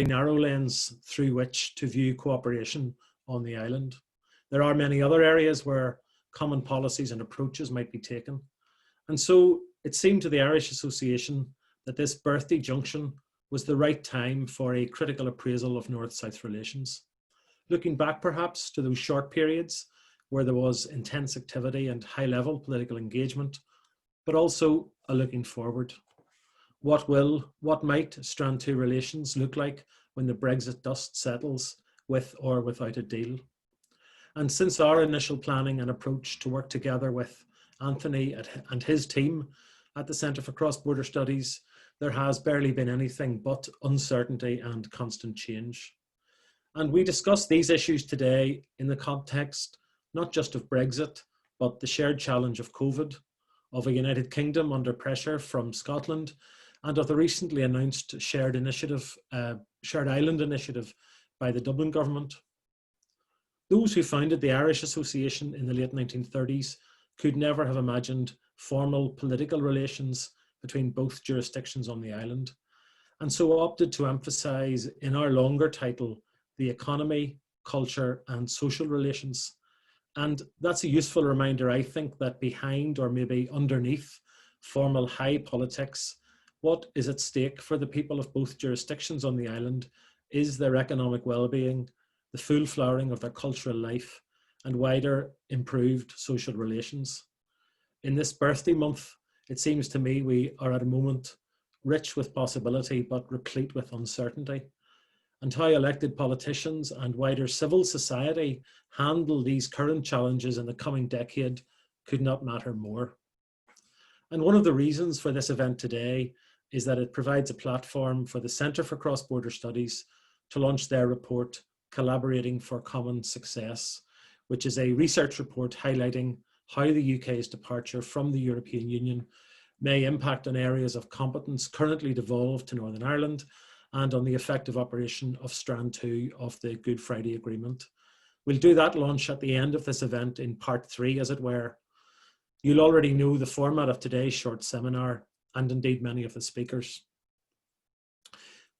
narrow lens through which to view cooperation on the island. There are many other areas where common policies and approaches might be taken. And so it seemed to the Irish Association that this birthday junction was the right time for a critical appraisal of North-South relations. Looking back perhaps to those short periods where there was intense activity and high-level political engagement, but also a looking forward. What might Strand 2 relations look like when the Brexit dust settles with or without a deal? And since our initial planning and approach to work together with Anthony and his team at the Centre for Cross-Border Studies, there has barely been anything but uncertainty and constant change. And we discuss these issues today in the context not just of Brexit, but the shared challenge of COVID, of a United Kingdom under pressure from Scotland, and of the recently announced shared island initiative by the Dublin government. Those who founded the Irish Association in the late 1930s could never have imagined formal political relations between both jurisdictions on the island, and so opted to emphasise in our longer title the economy, culture and social relations. And that's a useful reminder, I think, that behind or maybe underneath formal high politics, what is at stake for the people of both jurisdictions on the island is their economic well-being, the full flowering of their cultural life, and wider improved social relations. In this birthday month, it seems to me we are at a moment rich with possibility but replete with uncertainty. And how elected politicians and wider civil society handle these current challenges in the coming decade could not matter more. And one of the reasons for this event today is that it provides a platform for the Centre for Cross-Border Studies to launch their report, Collaborating for Common Success, which is a research report highlighting how the UK's departure from the European Union may impact on areas of competence currently devolved to Northern Ireland and on the effective operation of Strand 2 of the Good Friday Agreement. We'll do that launch at the end of this event in part 3, as it were. You'll already know the format of today's short seminar, and indeed many of the speakers.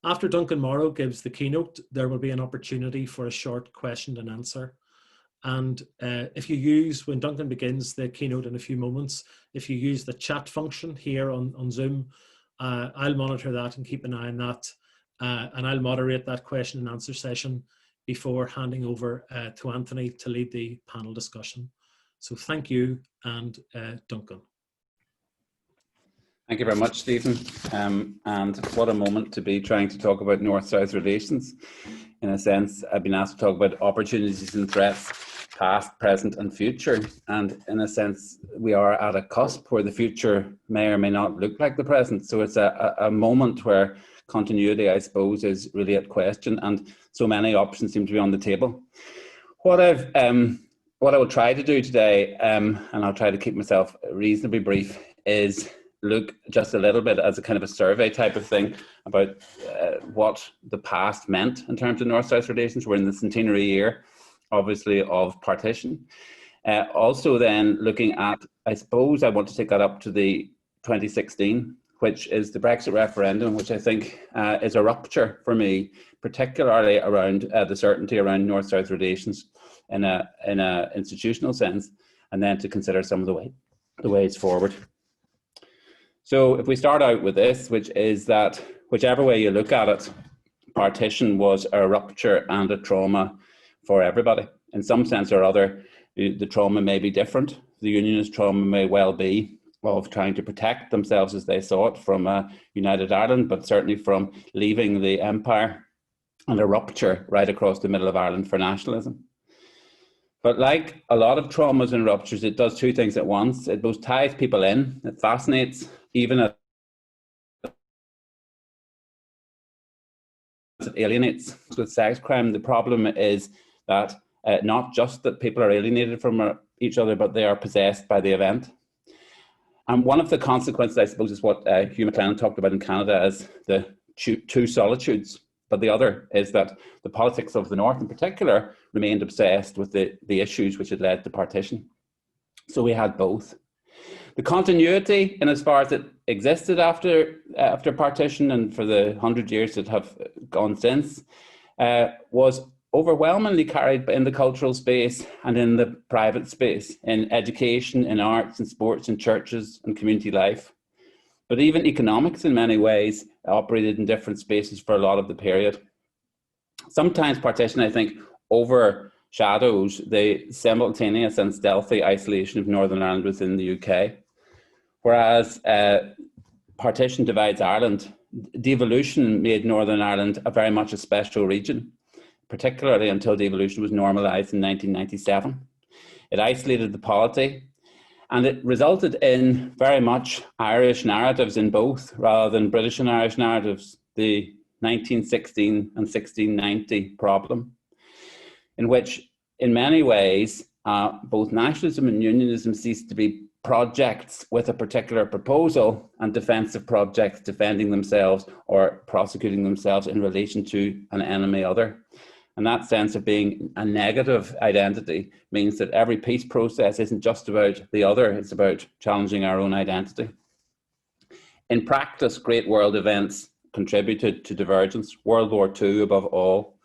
After Duncan Morrow gives the keynote, there will be an opportunity for a short question and answer. And if you use, when Duncan begins the keynote in a few moments, if you use the chat function here on Zoom, I'll monitor that and keep an eye on that. And I'll moderate that question and answer session before handing over to Anthony to lead the panel discussion. So thank you, and Duncan. Thank you very much, Stephen. And what a moment to be trying to talk about North-South relations. In a sense, I've been asked to talk about opportunities and threats, past, present and future. And in a sense, we are at a cusp where the future may or may not look like the present. So it's a moment where continuity, I suppose, is really at question, and so many options seem to be on the table. What I will try to do today, and I'll try to keep myself reasonably brief, is look just a little bit as a kind of a survey type of thing about what the past meant in terms of North-South relations. We're in the centenary year, obviously, of partition. Also then looking at, I suppose I want to take that up to the 2016, which is the Brexit referendum, which I think is a rupture for me, particularly around the certainty around North-South relations in a institutional sense, and then to consider some of the ways forward. So if we start out with this, which is that whichever way you look at it, partition was a rupture and a trauma for everybody. In some sense or other, the trauma may be different. The Unionist trauma may well be of trying to protect themselves as they saw it from a united Ireland, but certainly from leaving the empire, and a rupture right across the middle of Ireland for nationalism. But like a lot of traumas and ruptures, it does two things at once. It both ties people in, it fascinates, even as it alienates. With sex crime, the problem is that not just that people are alienated from each other, but they are possessed by the event. And one of the consequences, I suppose, is what Hugh McLennan talked about in Canada as the two solitudes. But the other is that the politics of the North in particular remained obsessed with the issues which had led to partition. So we had both. The continuity, in as far as it existed after partition and for the 100 years that have gone since, was overwhelmingly carried in the cultural space and in the private space, in education, in arts and sports, in churches and community life. But even economics in many ways operated in different spaces for a lot of the period. Sometimes partition, I think, overshadows the simultaneous and stealthy isolation of Northern Ireland within the UK. Whereas partition divides Ireland, devolution made Northern Ireland very much a special region, particularly until devolution was normalised in 1997. It isolated the polity, and it resulted in very much Irish narratives in both, rather than British and Irish narratives, the 1916 and 1690 problem, in which, in many ways, both nationalism and unionism ceased to be projects with a particular proposal and defensive projects defending themselves or prosecuting themselves in relation to an enemy other. And that sense of being a negative identity means that every peace process isn't just about the other, it's about challenging our own identity. In practice, great world events contributed to divergence. World War II, above all,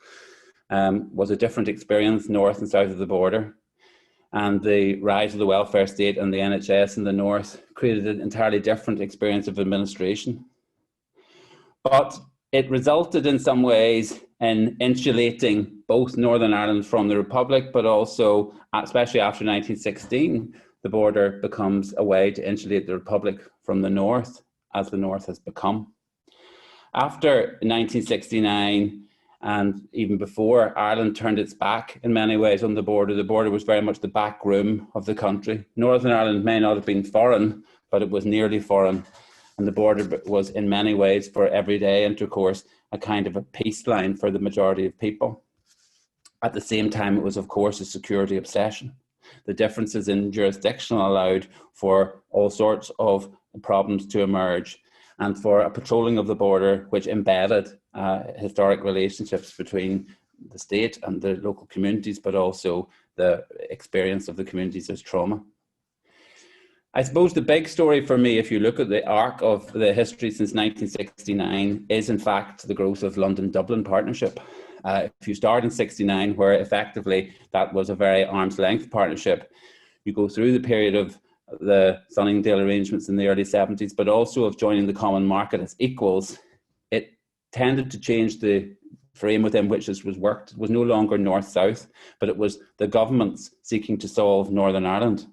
was a different experience north and south of the border. And the rise of the welfare state and the NHS in the north created an entirely different experience of administration. But it resulted in some ways in insulating both Northern Ireland from the Republic, but also, especially after 1916, the border becomes a way to insulate the Republic from the North, as the North has become. After 1969, and even before, Ireland turned its back in many ways on the border. The border was very much the back room of the country. Northern Ireland may not have been foreign, but it was nearly foreign. And the border was in many ways, for everyday intercourse, a kind of a peace line for the majority of people. At the same time, it was, of course, a security obsession. The differences in jurisdiction allowed for all sorts of problems to emerge, and for a patrolling of the border which embedded historic relationships between the state and the local communities, but also the experience of the communities as trauma. I suppose the big story for me, if you look at the arc of the history since 1969, is in fact the growth of London-Dublin partnership. If you start in 69, where effectively that was a very arm's length partnership, you go through the period of the Sunningdale arrangements in the early 70s, but also of joining the common market as equals. It tended to change the frame within which this was worked. It was no longer north-south, but it was the governments seeking to solve Northern Ireland.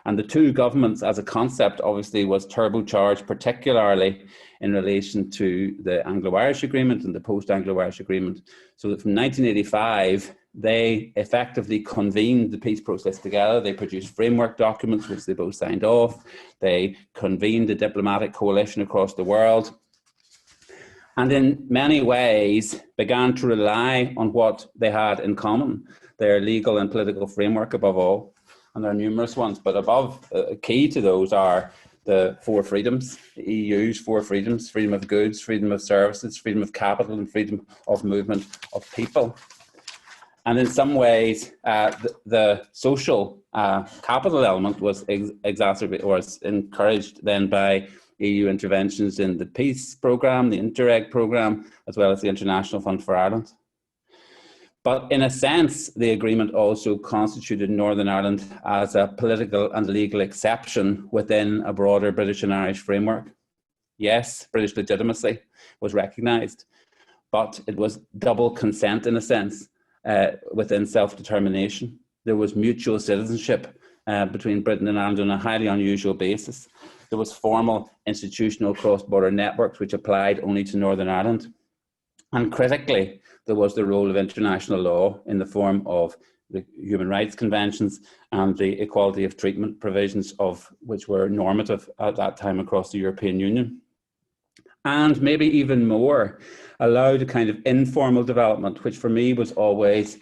And the two governments as a concept obviously was turbocharged, particularly in relation to the Anglo-Irish Agreement and the post-Anglo-Irish Agreement. So that from 1985, they effectively convened the peace process together. They produced framework documents, which they both signed off. They convened a diplomatic coalition across the world. And in many ways began to rely on what they had in common, their legal and political framework above all. And there are numerous ones, but above, key to those are the four freedoms, the EU's four freedoms: freedom of goods, freedom of services, freedom of capital, and freedom of movement of people. And in some ways, the social capital element was exacerbated or was encouraged then by EU interventions in the peace programme, the Interreg programme, as well as the International Fund for Ireland. But in a sense, the agreement also constituted Northern Ireland as a political and legal exception within a broader British and Irish framework. Yes, British legitimacy was recognised, but it was double consent in a sense within self-determination. There was mutual citizenship between Britain and Ireland on a highly unusual basis. There was formal institutional cross-border networks which applied only to Northern Ireland. And critically, there was the role of international law in the form of the human rights conventions and the equality of treatment provisions, of which were normative at that time across the European Union. And maybe even more, allowed a kind of informal development, which for me was always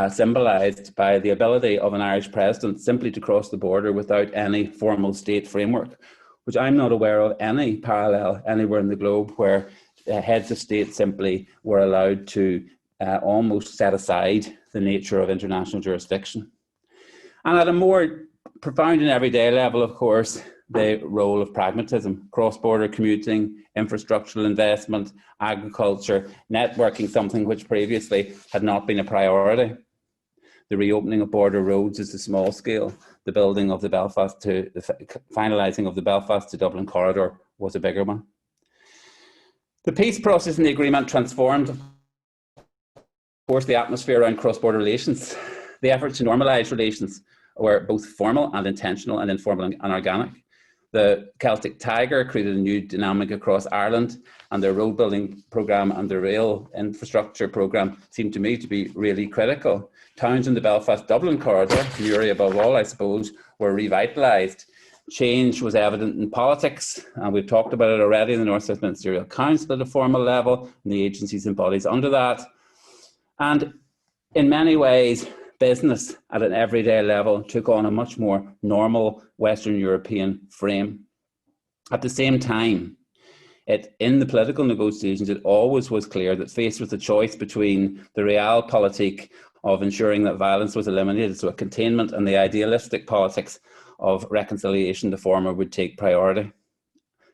symbolised by the ability of an Irish president simply to cross the border without any formal state framework, which I'm not aware of any parallel anywhere in the globe where heads of state simply were allowed to almost set aside the nature of international jurisdiction. And at a more profound and everyday level, of course, the role of pragmatism, cross-border commuting, infrastructural investment, agriculture, networking, something which previously had not been a priority. The reopening of border roads is a small scale. The building of the finalising of the Belfast to Dublin corridor was a bigger one. The peace process and the agreement transformed, of course, the atmosphere around cross-border relations. The efforts to normalise relations were both formal and intentional, and informal and organic. The Celtic Tiger created a new dynamic across Ireland, and their road building programme and the rail infrastructure programme seemed to me to be really critical. Towns in the Belfast-Dublin corridor, Newry above all, I suppose, were revitalised. Change was evident in politics, and we've talked about it already in the North South Ministerial Council at a formal level, and the agencies and bodies under that. And in many ways, business at an everyday level took on a much more normal Western European frame. At the same time, in the political negotiations, it always was clear that faced with the choice between the realpolitik of ensuring that violence was eliminated, so a containment, and the idealistic politics of reconciliation, the former would take priority.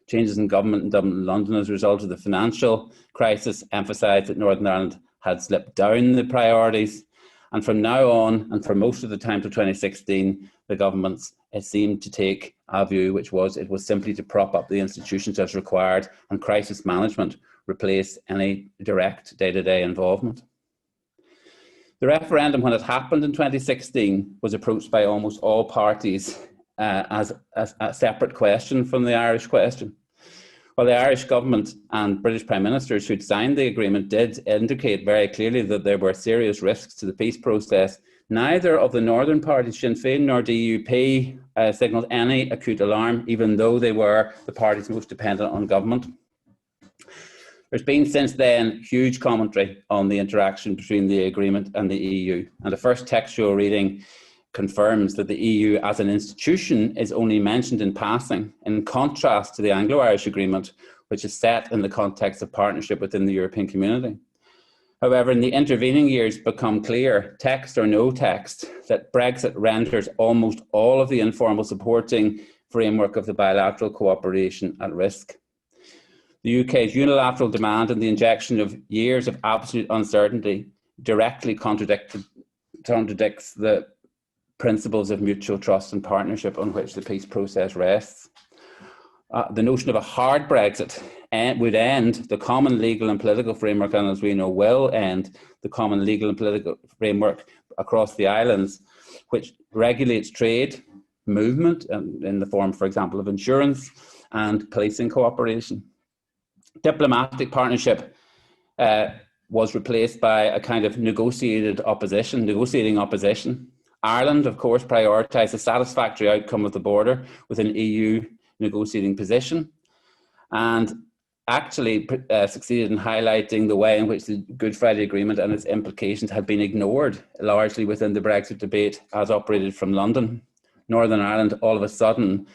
Changes in government in Dublin and London as a result of the financial crisis emphasised that Northern Ireland had slipped down the priorities. And from now on, and for most of the time till 2016, the governments seemed to take a view which was it was simply to prop up the institutions as required, and crisis management replace any direct day-to-day involvement. The referendum, when it happened in 2016, was approached by almost all parties as a separate question from the Irish question. While the Irish government and British Prime Ministers who'd signed the agreement did indicate very clearly that there were serious risks to the peace process, neither of the northern parties, Sinn Féin nor DUP, signalled any acute alarm, even though they were the parties most dependent on government. There's been since then huge commentary on the interaction between the agreement and the EU, and the first textual reading confirms that the EU as an institution is only mentioned in passing, in contrast to the Anglo-Irish Agreement, which is set in the context of partnership within the European Community. However, in the intervening years, become clear, text or no text, that Brexit renders almost all of the informal supporting framework of the bilateral cooperation at risk. The UK's unilateral demand and the injection of years of absolute uncertainty directly contradicts the principles of mutual trust and partnership on which the peace process rests. The notion of a hard Brexit would end the common legal and political framework, and as we know will end the common legal and political framework across the islands, which regulates trade, movement, in the form, for example, of insurance and policing cooperation. Diplomatic partnership was replaced by a kind of negotiating opposition. Ireland, of course, prioritised a satisfactory outcome of the border with an EU negotiating position, and actually succeeded in highlighting the way in which the Good Friday Agreement and its implications had been ignored largely within the Brexit debate as operated from London. Northern Ireland, all of a sudden,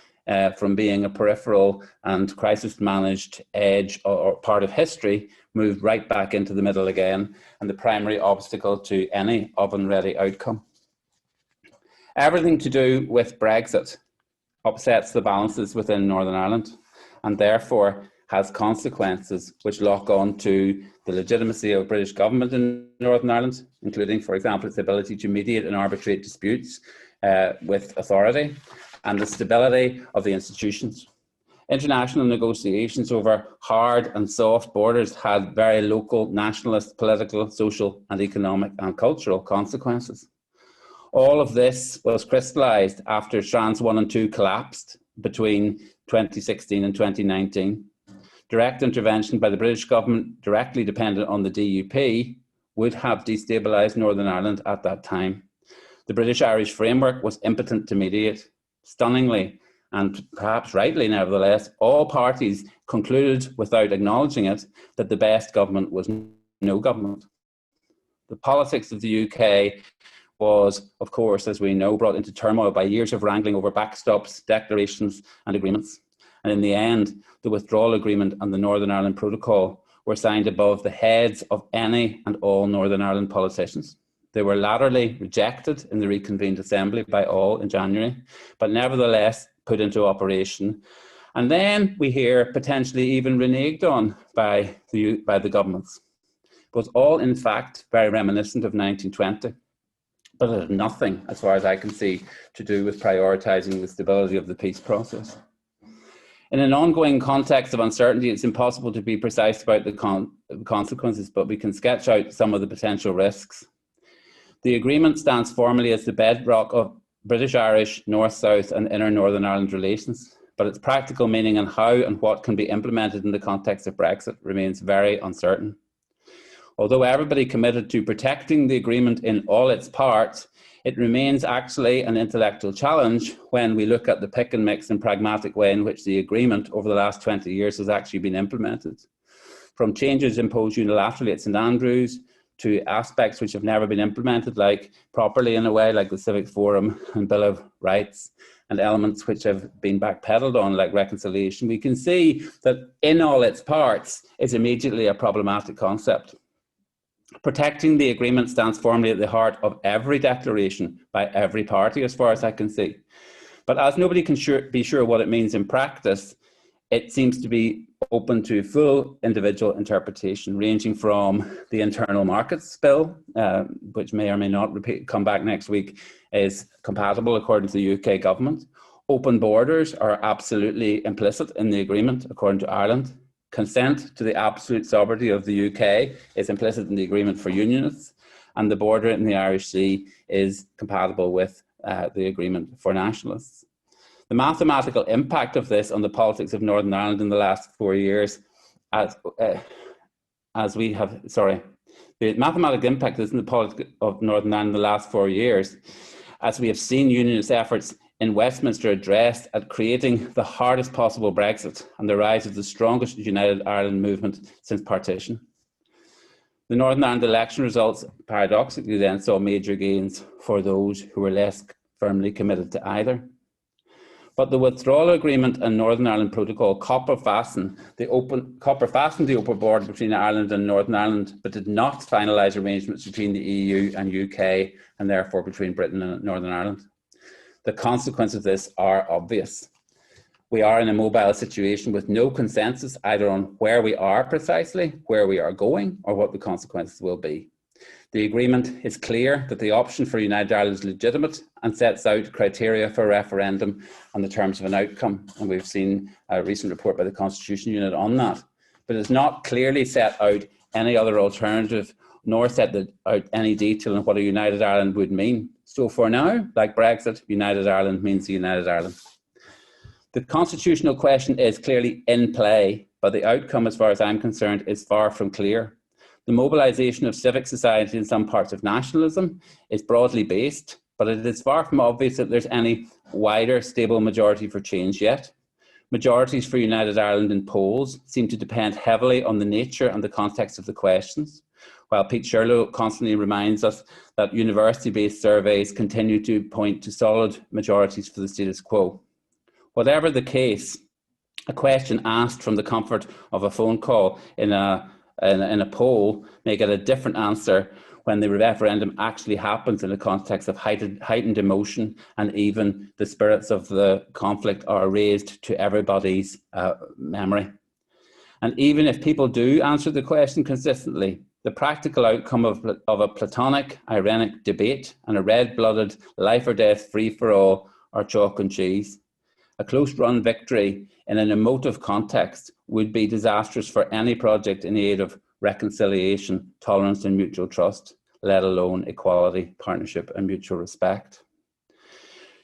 from being a peripheral and crisis-managed edge or part of history, moved right back into the middle again, and the primary obstacle to any oven-ready outcome. Everything to do with Brexit upsets the balances within Northern Ireland, and therefore has consequences which lock on to the legitimacy of British government in Northern Ireland, including, for example, its ability to mediate and arbitrate disputes with authority, and the stability of the institutions. International negotiations over hard and soft borders had very local, nationalist, political, social, and economic and cultural consequences. All of this was crystallised after Strands 1 and 2 collapsed between 2016 and 2019. Direct intervention by the British government, directly dependent on the DUP, would have destabilised Northern Ireland at that time. The British-Irish framework was impotent to mediate. Stunningly, and perhaps rightly nevertheless, all parties concluded, without acknowledging it, that the best government was no government. The politics of the UK was, of course, as we know, brought into turmoil by years of wrangling over backstops, declarations and agreements. And in the end, the withdrawal agreement and the Northern Ireland Protocol were signed above the heads of any and all Northern Ireland politicians. They were latterly rejected in the reconvened Assembly by all in January, but nevertheless, put into operation. And then we hear potentially even reneged on by the governments. It was all, in fact, very reminiscent of 1920, but it had nothing, as far as I can see, to do with prioritising the stability of the peace process. In an ongoing context of uncertainty, it's impossible to be precise about the consequences, but we can sketch out some of the potential risks. The agreement stands formally as the bedrock of British-Irish, North-South and inner Northern Ireland relations, but its practical meaning and how and what can be implemented in the context of Brexit remains very uncertain. Although everybody committed to protecting the agreement in all its parts, it remains actually an intellectual challenge when we look at the pick and mix and pragmatic way in which the agreement over the last 20 years has actually been implemented. From changes imposed unilaterally at St Andrews to aspects which have never been implemented, like properly in a way, like the Civic Forum and Bill of Rights, and elements which have been backpedaled on, like reconciliation, we can see that in all its parts is immediately a problematic concept. Protecting the agreement stands firmly at the heart of every declaration by every party, as far as I can see. But as nobody can be sure what it means in practice, it seems to be open to full individual interpretation, ranging from the Internal Markets Bill, which may or may not come back next week, is compatible according to the UK government. Open borders are absolutely implicit in the agreement, according to Ireland. Consent to the absolute sovereignty of the UK is implicit in the agreement for Unionists, and the border in the Irish Sea is compatible with the agreement for Nationalists. The mathematical impact of this on the politics of Northern Ireland in the last 4 years, the mathematical impact is in the politics of Northern Ireland in the last 4 years, as we have seen Unionist efforts in Westminster addressed at creating the hardest possible Brexit and the rise of the strongest United Ireland movement since partition. The Northern Ireland election results paradoxically then saw major gains for those who were less firmly committed to either. But the withdrawal agreement and Northern Ireland Protocol copper fastened the open border between Ireland and Northern Ireland, but did not finalise arrangements between the EU and UK, and therefore between Britain and Northern Ireland. The consequences of this are obvious. We are in a mobile situation with no consensus either on where we are precisely, where we are going, or what the consequences will be. The agreement is clear that the option for United Ireland is legitimate and sets out criteria for a referendum on the terms of an outcome. And we've seen a recent report by the Constitution Unit on that. But it's not clearly set out any other alternative, nor set out any detail on what a United Ireland would mean. So for now, like Brexit, United Ireland means United Ireland. The constitutional question is clearly in play, but the outcome, as far as I'm concerned, is far from clear. The mobilisation of civic society in some parts of nationalism is broadly based, but it is far from obvious that there's any wider stable majority for change yet. Majorities for United Ireland in polls seem to depend heavily on the nature and the context of the questions, while Pete Shirlow constantly reminds us that university-based surveys continue to point to solid majorities for the status quo. Whatever the case, a question asked from the comfort of a phone call in a poll may get a different answer when the referendum actually happens in a context of heightened emotion, and even the spirits of the conflict are raised to everybody's memory. And even if people do answer the question consistently, the practical outcome of a platonic, ironic debate and a red-blooded life or death free-for-all are chalk and cheese. A close-run victory in an emotive context would be disastrous for any project in aid of reconciliation, tolerance and mutual trust, let alone equality, partnership and mutual respect.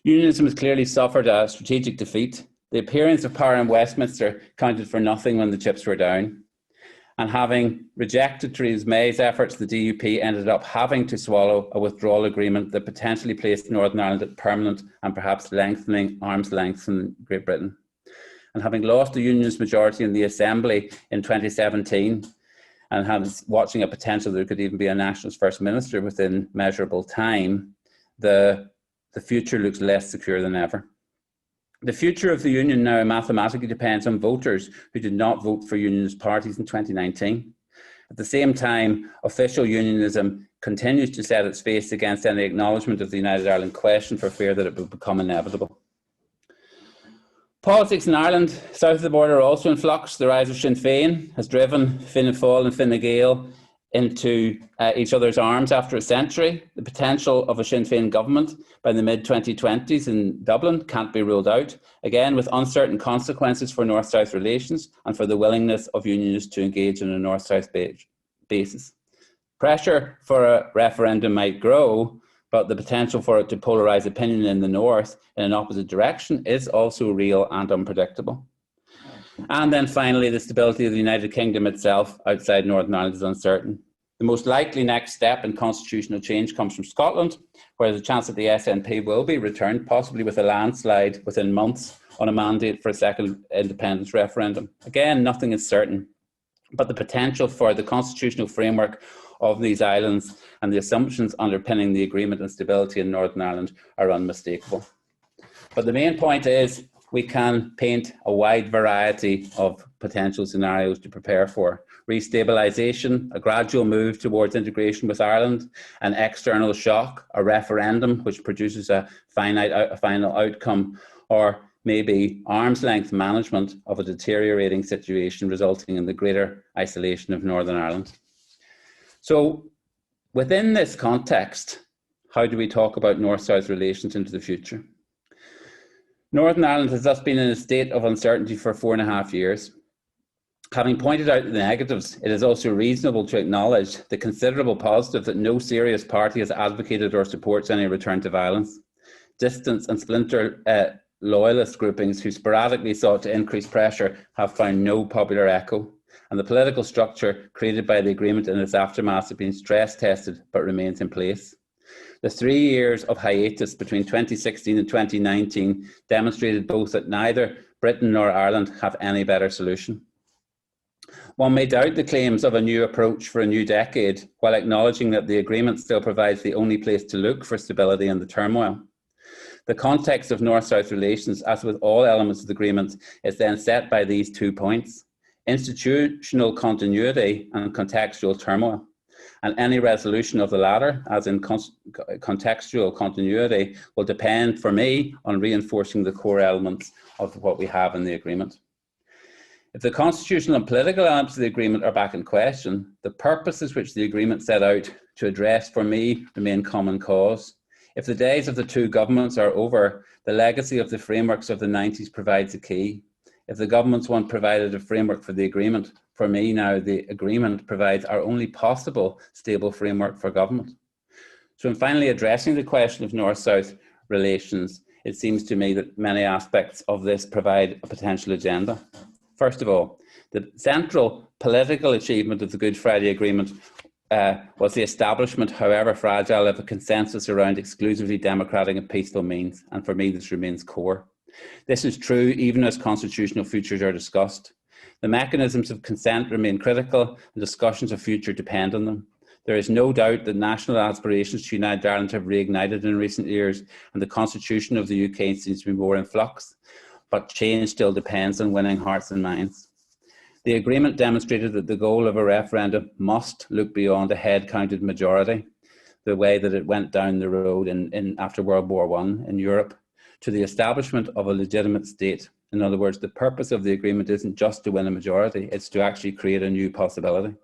Unionism has clearly suffered a strategic defeat. The appearance of power in Westminster counted for nothing when the chips were down. And having rejected Theresa May's efforts, the DUP ended up having to swallow a withdrawal agreement that potentially placed Northern Ireland at permanent and perhaps lengthening arm's length from Great Britain. And having lost the Unionist majority in the Assembly in 2017, and watching a potential there could even be a Nationalist First Minister within measurable time, the future looks less secure than ever. The future of the Union now mathematically depends on voters who did not vote for Unionist parties in 2019. At the same time, official Unionism continues to set its face against any acknowledgement of the United Ireland question for fear that it will become inevitable. Politics in Ireland, south of the border, are also in flux. The rise of Sinn Féin has driven Fianna Fáil and Fine Gael into each other's arms after a century. The potential of a Sinn Féin government by the mid-2020s in Dublin can't be ruled out, again with uncertain consequences for North-South relations and for the willingness of unionists to engage on a North-South basis. Pressure for a referendum might grow, but the potential for it to polarise opinion in the North in an opposite direction is also real and unpredictable. And then finally, the stability of the United Kingdom itself outside Northern Ireland is uncertain. The most likely next step in constitutional change comes from Scotland, where there's a chance that the SNP will be returned, possibly with a landslide within months, on a mandate for a second independence referendum. Again, nothing is certain, but the potential for the constitutional framework of these islands and the assumptions underpinning the agreement and stability in Northern Ireland are unmistakable. But the main point is we can paint a wide variety of potential scenarios to prepare for. Restabilisation, a gradual move towards integration with Ireland, an external shock, a referendum which produces a final outcome, or maybe arm's length management of a deteriorating situation resulting in the greater isolation of Northern Ireland. So within this context, how do we talk about North-South relations into the future? Northern Ireland has thus been in a state of uncertainty for 4.5 years. Having pointed out the negatives, it is also reasonable to acknowledge the considerable positive that no serious party has advocated or supports any return to violence. Distant and splinter loyalist groupings who sporadically sought to increase pressure have found no popular echo, and the political structure created by the agreement and its aftermath has been stress tested but remains in place. The 3 years of hiatus between 2016 and 2019 demonstrated both that neither Britain nor Ireland have any better solution. One may doubt the claims of a new approach for a new decade, while acknowledging that the agreement still provides the only place to look for stability in the turmoil. The context of North-South relations, as with all elements of the agreement, is then set by these 2 points: institutional continuity and contextual turmoil. And any resolution of the latter, as in contextual continuity, will depend, for me, on reinforcing the core elements of what we have in the agreement. If the constitutional and political elements of the agreement are back in question, the purposes which the agreement set out to address, for me, remain common cause. If the days of the two governments are over, the legacy of the frameworks of the 90s provides a key. If the governments once provided a framework for the agreement, for me now the agreement provides our only possible stable framework for government. So in finally addressing the question of North-South relations, it seems to me that many aspects of this provide a potential agenda. First of all, the central political achievement of the Good Friday Agreement was the establishment, however fragile, of a consensus around exclusively democratic and peaceful means, and for me this remains core. This is true even as constitutional futures are discussed. The mechanisms of consent remain critical and discussions of future depend on them. There is no doubt that national aspirations to unite Ireland have reignited in recent years, and the constitution of the UK seems to be more in flux, but change still depends on winning hearts and minds. The agreement demonstrated that the goal of a referendum must look beyond a head-counted majority, the way that it went down the road after World War I in Europe, to the establishment of a legitimate state. In other words, the purpose of the agreement isn't just to win a majority, it's to actually create a new possibility.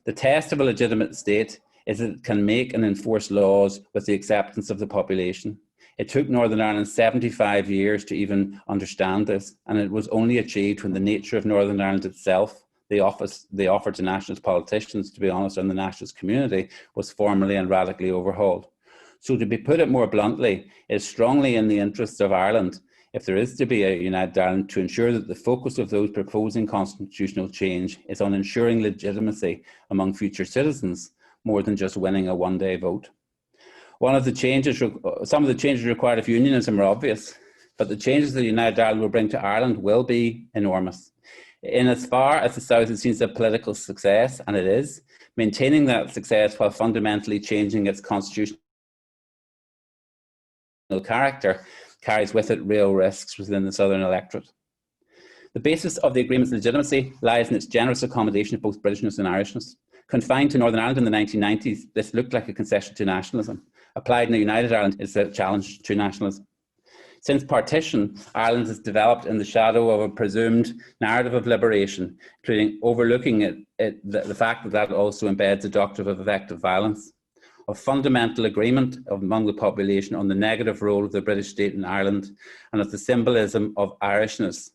The test of a legitimate state is that it can make and enforce laws with the acceptance of the population. It took Northern Ireland 75 years to even understand this, and it was only achieved when the nature of Northern Ireland itself, the offer to nationalist politicians, to be honest, and the nationalist community, was formally and radically overhauled. So to be put it more bluntly, it is strongly in the interests of Ireland, if there is to be a united Ireland, to ensure that the focus of those proposing constitutional change is on ensuring legitimacy among future citizens, more than just winning a one-day vote. Some of the changes required of unionism are obvious, but the changes that United Ireland will bring to Ireland will be enormous. In as far as the South has seen a political success, and it is, maintaining that success while fundamentally changing its constitutional character carries with it real risks within the Southern electorate. The basis of the agreement's legitimacy lies in its generous accommodation of both Britishness and Irishness. Confined to Northern Ireland in the 1990s, this looked like a concession to nationalism. Applied in a united Ireland is a challenge to nationalism. Since partition, Ireland has developed in the shadow of a presumed narrative of liberation, including overlooking the fact that that also embeds a doctrine of effective violence, of fundamental agreement among the population on the negative role of the British state in Ireland, and of the symbolism of Irishness.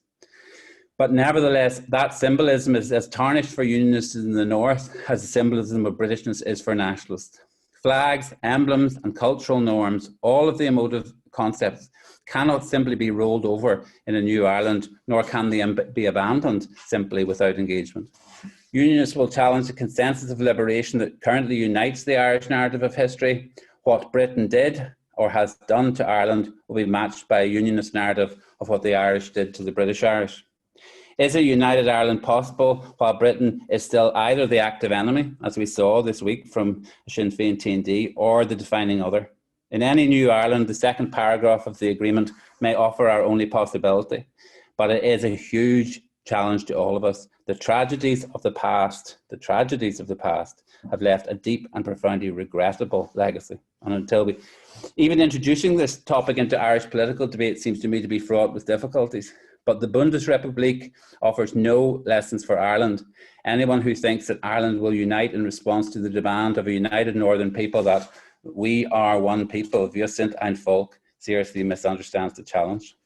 But nevertheless, that symbolism is as tarnished for Unionists in the North as the symbolism of Britishness is for nationalists. Flags, emblems, and cultural norms, all of the emotive concepts, cannot simply be rolled over in a new Ireland, nor can they be abandoned simply without engagement. Unionists will challenge the consensus of liberation that currently unites the Irish narrative of history. What Britain did or has done to Ireland will be matched by a Unionist narrative of what the Irish did to the British Irish. Is a united Ireland possible while Britain is still either the active enemy, as we saw this week from Sinn Féin TD, or the defining other? In any new Ireland, the second paragraph of the agreement may offer our only possibility, but it is a huge challenge to all of us. The tragedies of the past have left a deep and profoundly regrettable legacy. And until we, even introducing this topic into Irish political debate seems to me to be fraught with difficulties. But the Bundesrepublik offers no lessons for Ireland. Anyone who thinks that Ireland will unite in response to the demand of a united northern people that we are one people, wir sind ein Volk, seriously misunderstands the challenge.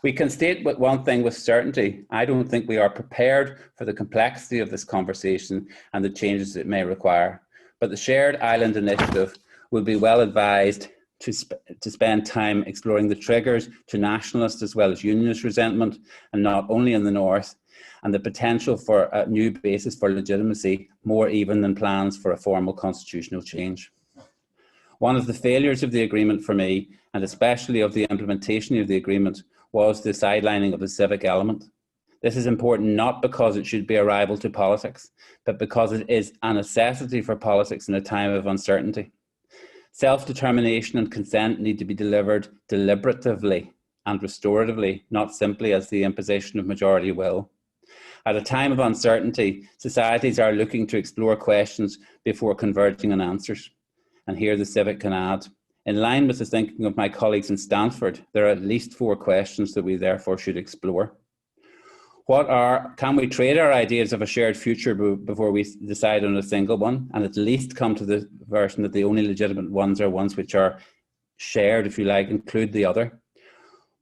We can state one thing with certainty. I don't think we are prepared for the complexity of this conversation and the changes it may require. But the Shared Island Initiative will be well advised to spend time exploring the triggers to nationalist as well as unionist resentment, and not only in the North, and the potential for a new basis for legitimacy, more even than plans for a formal constitutional change. One of the failures of the agreement for me, and especially of the implementation of the agreement, was the sidelining of the civic element. This is important not because it should be a rival to politics, but because it is a necessity for politics in a time of uncertainty. Self-determination and consent need to be delivered deliberatively and restoratively, not simply as the imposition of majority will. At a time of uncertainty, societies are looking to explore questions before converging on answers. And here the civic can add. In line with the thinking of my colleagues in Stanford, there are at least 4 questions that we therefore should explore. Can we trade our ideas of a shared future before we decide on a single one, and at least come to the version that the only legitimate ones are ones which are shared, if you like, include the other?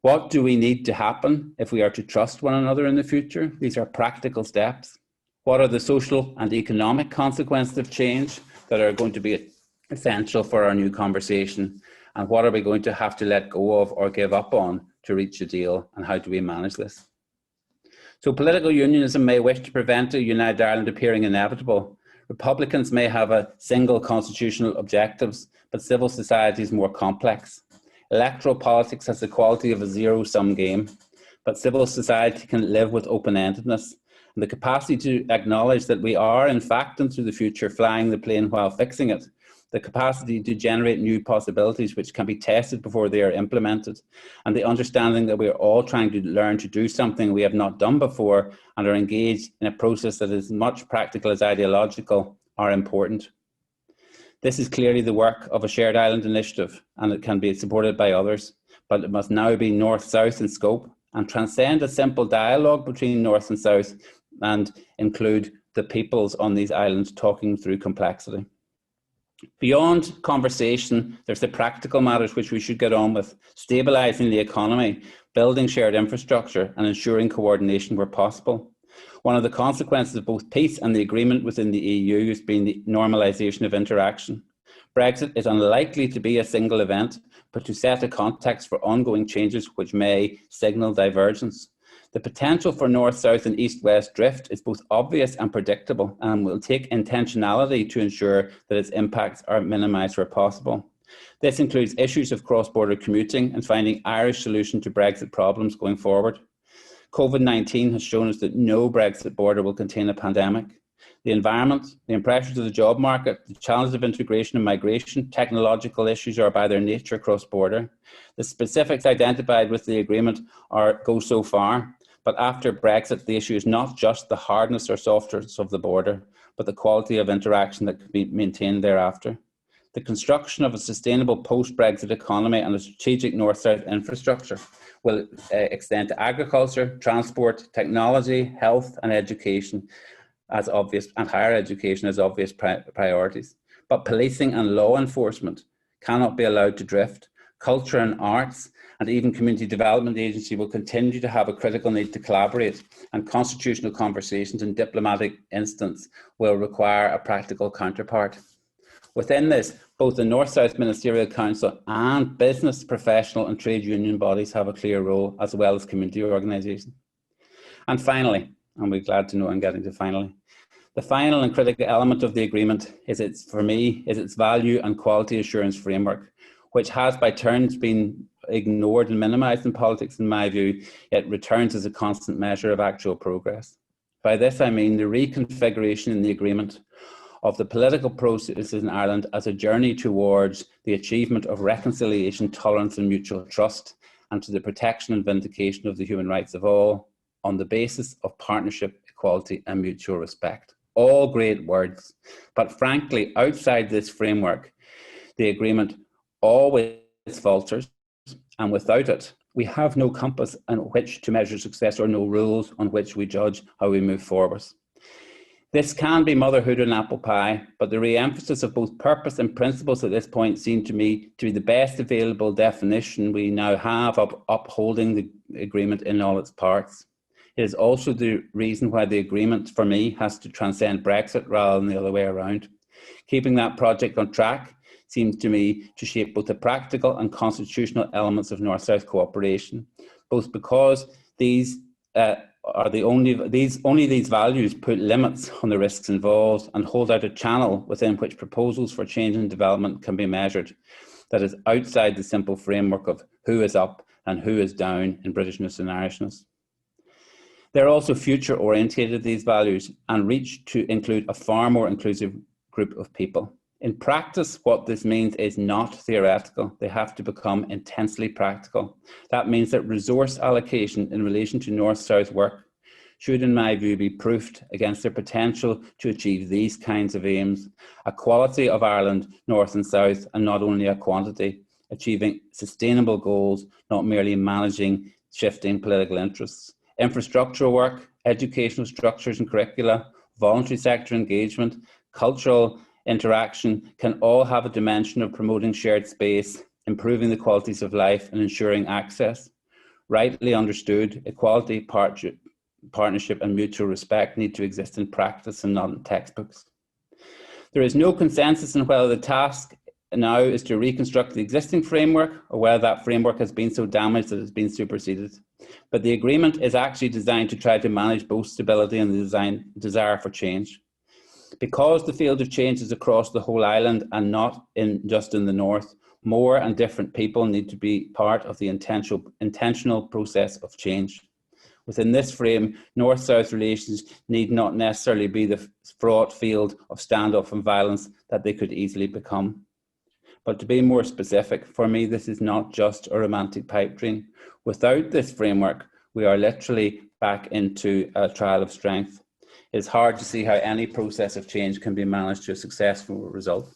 What do we need to happen if we are to trust one another in the future? These are practical steps. What are the social and economic consequences of change that are going to be essential for our new conversation? And what are we going to have to let go of or give up on to reach a deal? And how do we manage this? So political unionism may wish to prevent a united Ireland appearing inevitable. Republicans may have a single constitutional objectives, but civil society is more complex. Electoral politics has the quality of a zero-sum game, but civil society can live with open-endedness and the capacity to acknowledge that we are, in fact, into the future, flying the plane while fixing it. The capacity to generate new possibilities which can be tested before they are implemented, and the understanding that we are all trying to learn to do something we have not done before and are engaged in a process that is as much practical as ideological are important. This is clearly the work of a Shared Island Initiative, and it can be supported by others, but it must now be north-south in scope and transcend a simple dialogue between north and south and include the peoples on these islands talking through complexity. Beyond conversation, there's the practical matters which we should get on with: stabilising the economy, building shared infrastructure, and ensuring coordination where possible. One of the consequences of both peace and the agreement within the EU has been the normalisation of interaction. Brexit is unlikely to be a single event, but to set a context for ongoing changes which may signal divergence. The potential for north-south and east-west drift is both obvious and predictable, and will take intentionality to ensure that its impacts are minimised where possible. This includes issues of cross-border commuting and finding Irish solution to Brexit problems going forward. COVID-19 has shown us that no Brexit border will contain a pandemic. The environment, the pressures of the job market, the challenges of integration and migration, technological issues are by their nature cross-border. The specifics identified with the agreement go so far. But after Brexit, the issue is not just the hardness or softness of the border, but the quality of interaction that can be maintained thereafter. the construction of a sustainable post-Brexit economy and a strategic north-south infrastructure will extend to agriculture, transport, technology, health and education as obvious, and higher education as obvious priorities. But policing and law enforcement cannot be allowed to drift. Culture and arts and even community development agency will continue to have a critical need to collaborate, and constitutional conversations in diplomatic instance will require a practical counterpart. Within this, both the North-South Ministerial Council and business, professional and trade union bodies have a clear role, as well as community organisations. And finally, and we're glad to know I'm getting to finally, the final and critical element of the agreement is its value and quality assurance framework, which has by turns been ignored and minimised in politics in my view, yet returns as a constant measure of actual progress. By this I mean the reconfiguration in the agreement of the political processes in Ireland as a journey towards the achievement of reconciliation, tolerance and mutual trust, and to the protection and vindication of the human rights of all on the basis of partnership, equality and mutual respect. All great words, but frankly, outside this framework, the agreement always falters, and without it, we have no compass on which to measure success or no rules on which we judge how we move forward. This can be motherhood and apple pie, but the re-emphasis of both purpose and principles at this point seem to me to be the best available definition we now have of upholding the agreement in all its parts. It is also the reason why the agreement, for me, has to transcend Brexit rather than the other way around. Keeping that project on track seems to me to shape both the practical and constitutional elements of North-South cooperation, both because these only these values put limits on the risks involved and hold out a channel within which proposals for change and development can be measured that is outside the simple framework of who is up and who is down in Britishness and Irishness. They're also future orientated, these values, and reach to include a far more inclusive group of people. In practice, what this means is not theoretical. They have to become intensely practical. That means that resource allocation in relation to North-South work should, in my view, be proofed against their potential to achieve these kinds of aims: a quality of Ireland, North and South, and not only a quantity, achieving sustainable goals, not merely managing shifting political interests. Infrastructural work, educational structures and curricula, voluntary sector engagement, cultural interaction can all have a dimension of promoting shared space, improving the qualities of life and ensuring access. Rightly understood, equality, partnership and mutual respect need to exist in practice and not in textbooks. There is no consensus on whether the task now is to reconstruct the existing framework or whether that framework has been so damaged that it's been superseded. But the agreement is actually designed to try to manage both stability and the desire for change. Because the field of change is across the whole island and not just in the north, more and different people need to be part of the intentional process of change. Within this frame, North-South relations need not necessarily be the fraught field of standoff and violence that they could easily become. But to be more specific, for me, this is not just a romantic pipe dream. Without this framework, we are literally back into a trial of strength. It's hard to see how any process of change can be managed to a successful result.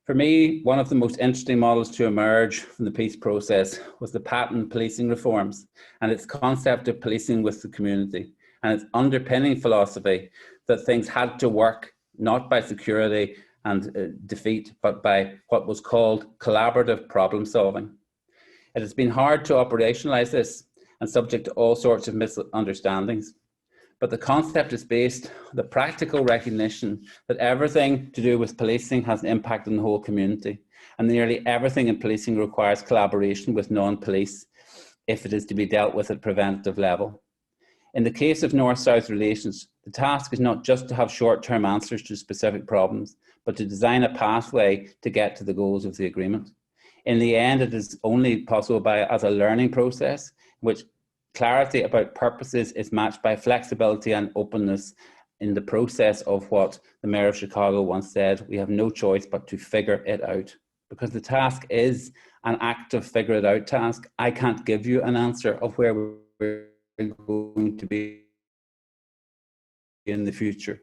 For me, one of the most interesting models to emerge from the peace process was the patent policing reforms and its concept of policing with the community and its underpinning philosophy that things had to work not by security and defeat, but by what was called collaborative problem solving. It has been hard to operationalize this and subject to all sorts of misunderstandings. But the concept is based on the practical recognition that everything to do with policing has an impact on the whole community, and nearly everything in policing requires collaboration with non-police if it is to be dealt with at preventative level. In the case of North-South relations, the task is not just to have short-term answers to specific problems, but to design a pathway to get to the goals of the agreement. In the end, it is only possible as a learning process, in which clarity about purposes is matched by flexibility and openness in the process of what the Mayor of Chicago once said: we have no choice but to figure it out. Because the task is an active figure it out task. I can't give you an answer of where we're going to be in the future.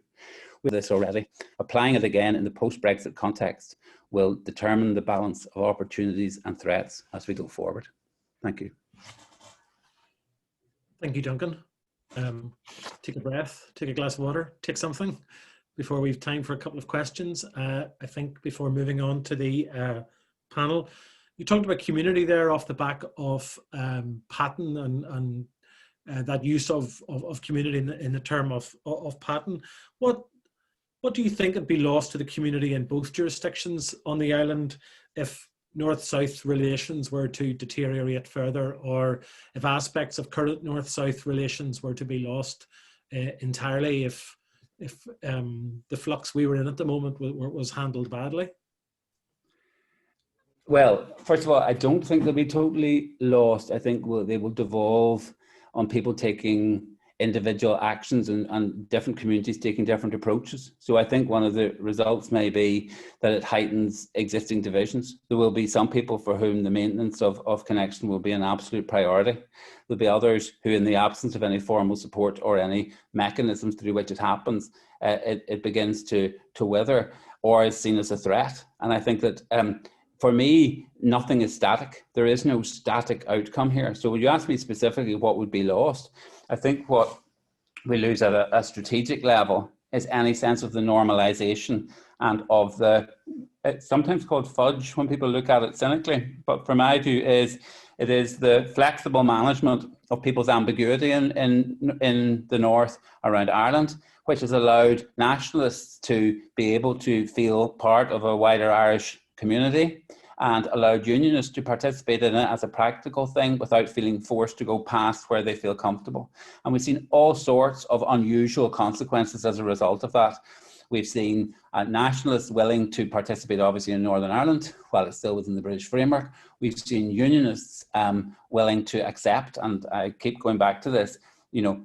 with this already. Applying it again in the post-Brexit context will determine the balance of opportunities and threats as we go forward. Thank you. Thank you, Duncan. Take a breath, take a glass of water, take something before we have time for a couple of questions. I think before moving on to the panel, you talked about community there off the back of Patton and that use of community in the term of Patton. What do you think would be lost to the community in both jurisdictions on the island if North-South relations were to deteriorate further, or if aspects of current North-South relations were to be lost entirely if the flux we were in at the moment was handled badly? Well, first of all, I don't think they'll be totally lost. I think they will devolve on people taking individual actions and different communities taking different approaches. So I think one of the results may be that it heightens existing divisions. There will be some people for whom the maintenance of connection will be an absolute priority. There'll be others who, in the absence of any formal support or any mechanisms through which it happens, it begins to wither or is seen as a threat. And I think that for me, nothing is static. There is no static outcome here. So when you ask me specifically what would be lost, I think what we lose at a strategic level is any sense of the normalization and of it's sometimes called fudge when people look at it cynically, but for my view it is the flexible management of people's ambiguity in the north around Ireland, which has allowed nationalists to be able to feel part of a wider Irish community and allowed unionists to participate in it as a practical thing without feeling forced to go past where they feel comfortable. And we've seen all sorts of unusual consequences as a result of that. We've seen nationalists willing to participate, obviously, in Northern Ireland, while it's still within the British framework. We've seen unionists willing to accept, and I keep going back to this,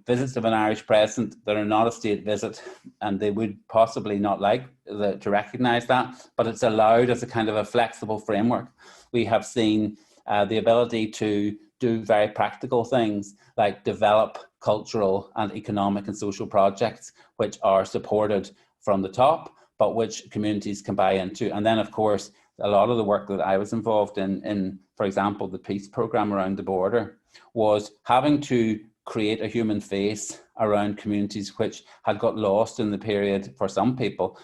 visits of an Irish president that are not a state visit, and they would possibly not like to recognise that, but it's allowed as a kind of a flexible framework. We have seen the ability to do very practical things like develop cultural and economic and social projects which are supported from the top, but which communities can buy into. And then, of course, a lot of the work that I was involved in, for example, the peace programme around the border, was having to create a human face around communities which had got lost in the period for some people,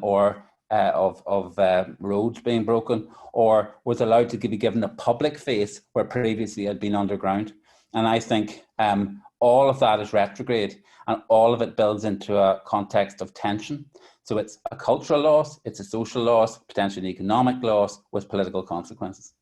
or of roads being broken, or was allowed to be given a public face where previously had been underground. And I think all of that is retrograde, and all of it builds into a context of tension. So it's a cultural loss, it's a social loss, potentially an economic loss with political consequences.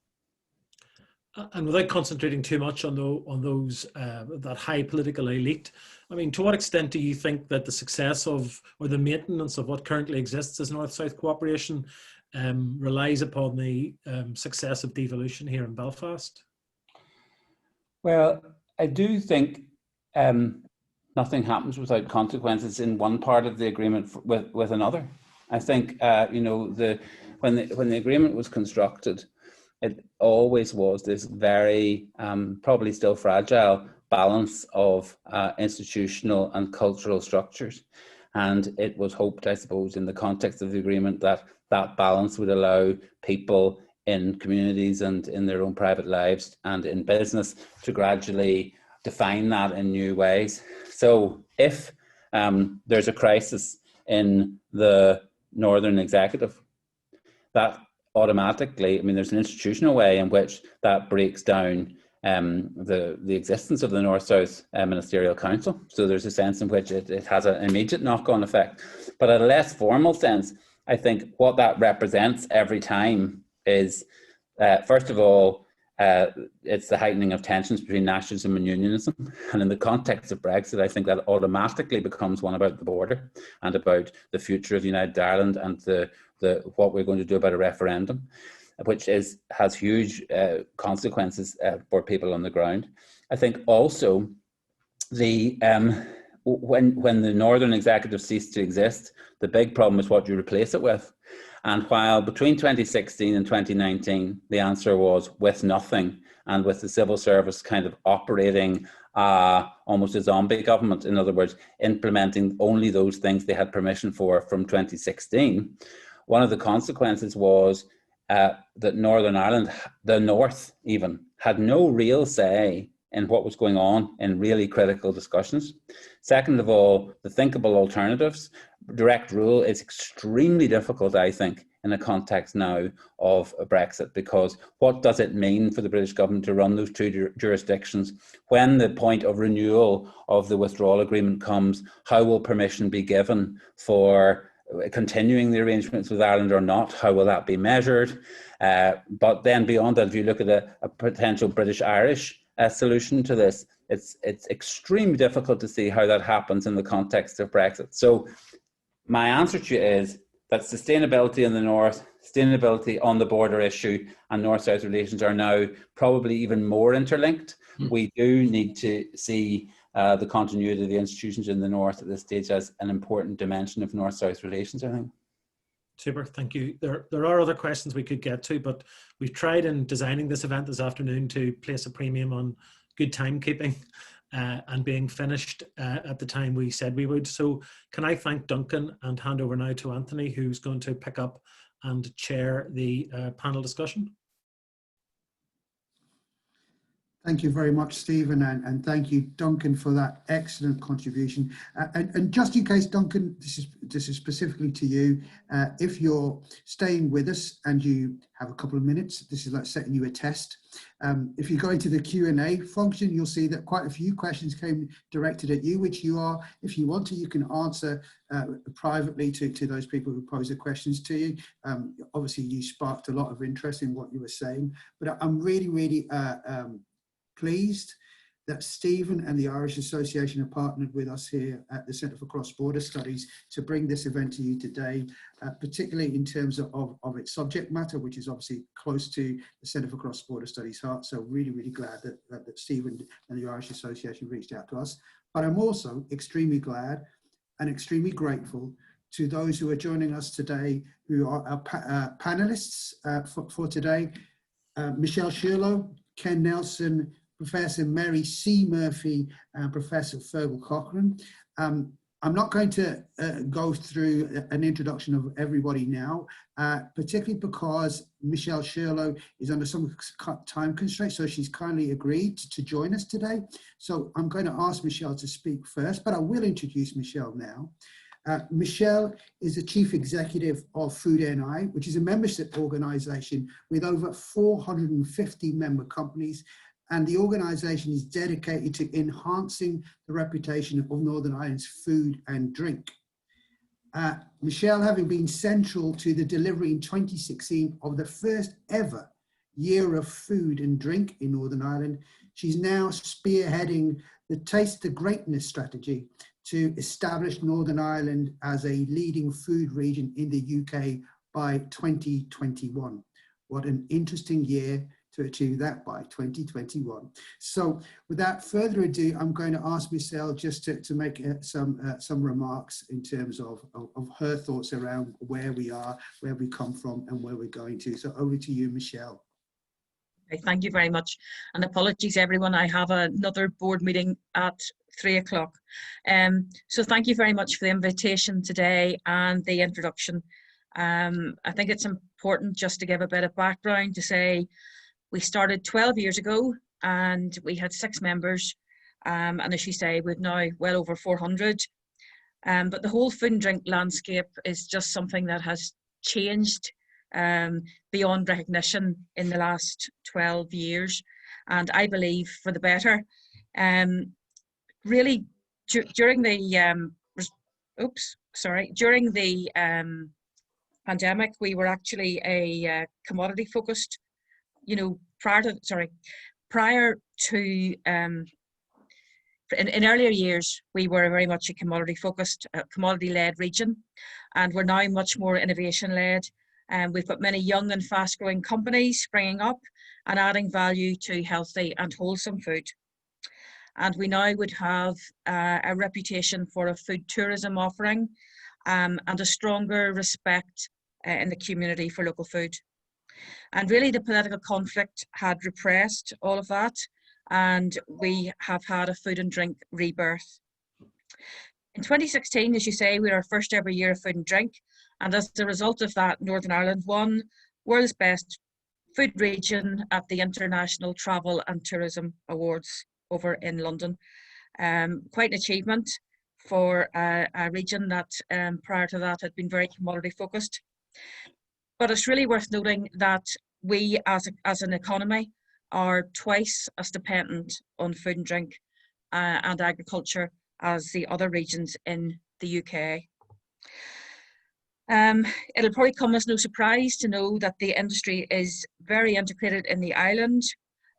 And without concentrating too much on those that high political elite, I mean, to what extent do you think that the success of, or the maintenance of what currently exists as North-South cooperation relies upon the success of devolution here in Belfast? Well, I do think nothing happens without consequences in one part of the agreement with another. I think when the agreement was constructed, it always was this very, probably still fragile balance of institutional and cultural structures. And it was hoped, I suppose, in the context of the agreement that that balance would allow people in communities and in their own private lives and in business to gradually define that in new ways. So if there's a crisis in the Northern Executive, that automatically, I mean, there's an institutional way in which that breaks down the existence of the North-South Ministerial Council. So there's a sense in which it has an immediate knock-on effect. But at a less formal sense, I think what that represents every time is, first of all, it's the heightening of tensions between nationalism and unionism. And in the context of Brexit, I think that automatically becomes one about the border and about the future of United Ireland and what we're going to do about a referendum, which has huge consequences for people on the ground. I think also when the Northern Executive ceased to exist, the big problem is what you replace it with. And while between 2016 and 2019, the answer was with nothing, and with the civil service kind of operating almost a zombie government. In other words, implementing only those things they had permission for from 2016. One of the consequences was that Northern Ireland, the North even, had no real say in what was going on in really critical discussions. Second of all, the thinkable alternatives. Direct rule is extremely difficult, I think, in a context now of a Brexit, because what does it mean for the British government to run those two jurisdictions? When the point of renewal of the withdrawal agreement comes, how will permission be given for continuing the arrangements with Ireland or not? How will that be measured? But then beyond that, if you look at a potential British-Irish solution to this, it's extremely difficult to see how that happens in the context of Brexit. So my answer to you is that sustainability in the North, sustainability on the border issue, and North-South relations are now probably even more interlinked. We do need to see the continuity of the institutions in the North at this stage as an important dimension of North-South relations, I think. Super, thank you. There are other questions we could get to, but we've tried in designing this event this afternoon to place a premium on good timekeeping and being finished at the time we said we would. So can I thank Duncan and hand over now to Anthony, who's going to pick up and chair the panel discussion. Thank you very much, Stephen, and thank you, Duncan, for that excellent contribution. And just in case, Duncan, this is specifically to you. If you're staying with us and you have a couple of minutes, this is like setting you a test. If you go into the Q&A function, you'll see that quite a few questions came directed at you, which you are, if you want to, you can answer privately to those people who pose the questions to you. Obviously, you sparked a lot of interest in what you were saying, but I'm really pleased that Stephen and the Irish Association have partnered with us here at the Centre for Cross-Border Studies to bring this event to you today, particularly in terms of its subject matter, which is obviously close to the Centre for Cross-Border Studies heart. So really glad that Stephen and the Irish Association reached out to us. But I'm also extremely glad and extremely grateful to those who are joining us today, who are our panelists for today. Michele Shirlow, Ken Nelson, Professor Mary C. Murphy, and Professor Feargal Cochrane. I'm not going to go through an introduction of everybody now, particularly because Michele Shirlow is under some time constraints, so she's kindly agreed to join us today. So I'm going to ask Michele to speak first, but I will introduce Michele now. Michele is the Chief Executive of FoodNI, which is a membership organisation with over 450 member companies, and the organisation is dedicated to enhancing the reputation of Northern Ireland's food and drink. Michele, having been central to the delivery in 2016 of the first ever year of food and drink in Northern Ireland, she's now spearheading the Taste the Greatness strategy to establish Northern Ireland as a leading food region in the UK by 2021. What an interesting year to achieve that by 2021. So without further ado, I'm going to ask Michele just to make some remarks in terms of her thoughts around where we are, where we come from, and where we're going to. So over to you, Michele. Okay, thank you very much. And apologies, everyone. I have another board meeting at 3 o'clock. So thank you very much for the invitation today and the introduction. I think it's important just to give a bit of background to say we started 12 years ago and we had 6 members. And as you say, we've now well over 400. But the whole food and drink landscape is just something that has changed beyond recognition in the last 12 years. And I believe for the better. Really, during the pandemic, we were actually a commodity focused. You know, prior to in earlier years, we were very much a commodity focused, commodity led region, and we're now much more innovation led. And we've got many young and fast growing companies springing up and adding value to healthy and wholesome food. And we now would have a reputation for a food tourism offering and a stronger respect in the community for local food. And really the political conflict had repressed all of that. and we have had a food and drink rebirth. In 2016, as you say, we were our first ever year of food and drink, and as a result of that, Northern Ireland won World's Best Food Region at the International Travel and Tourism Awards over in London. Quite an achievement for a region that prior to that had been very commodity focused. But it's really worth noting that we as an economy are twice as dependent on food and drink and agriculture as the other regions in the UK. It'll probably come as no surprise to know that the industry is very integrated in the island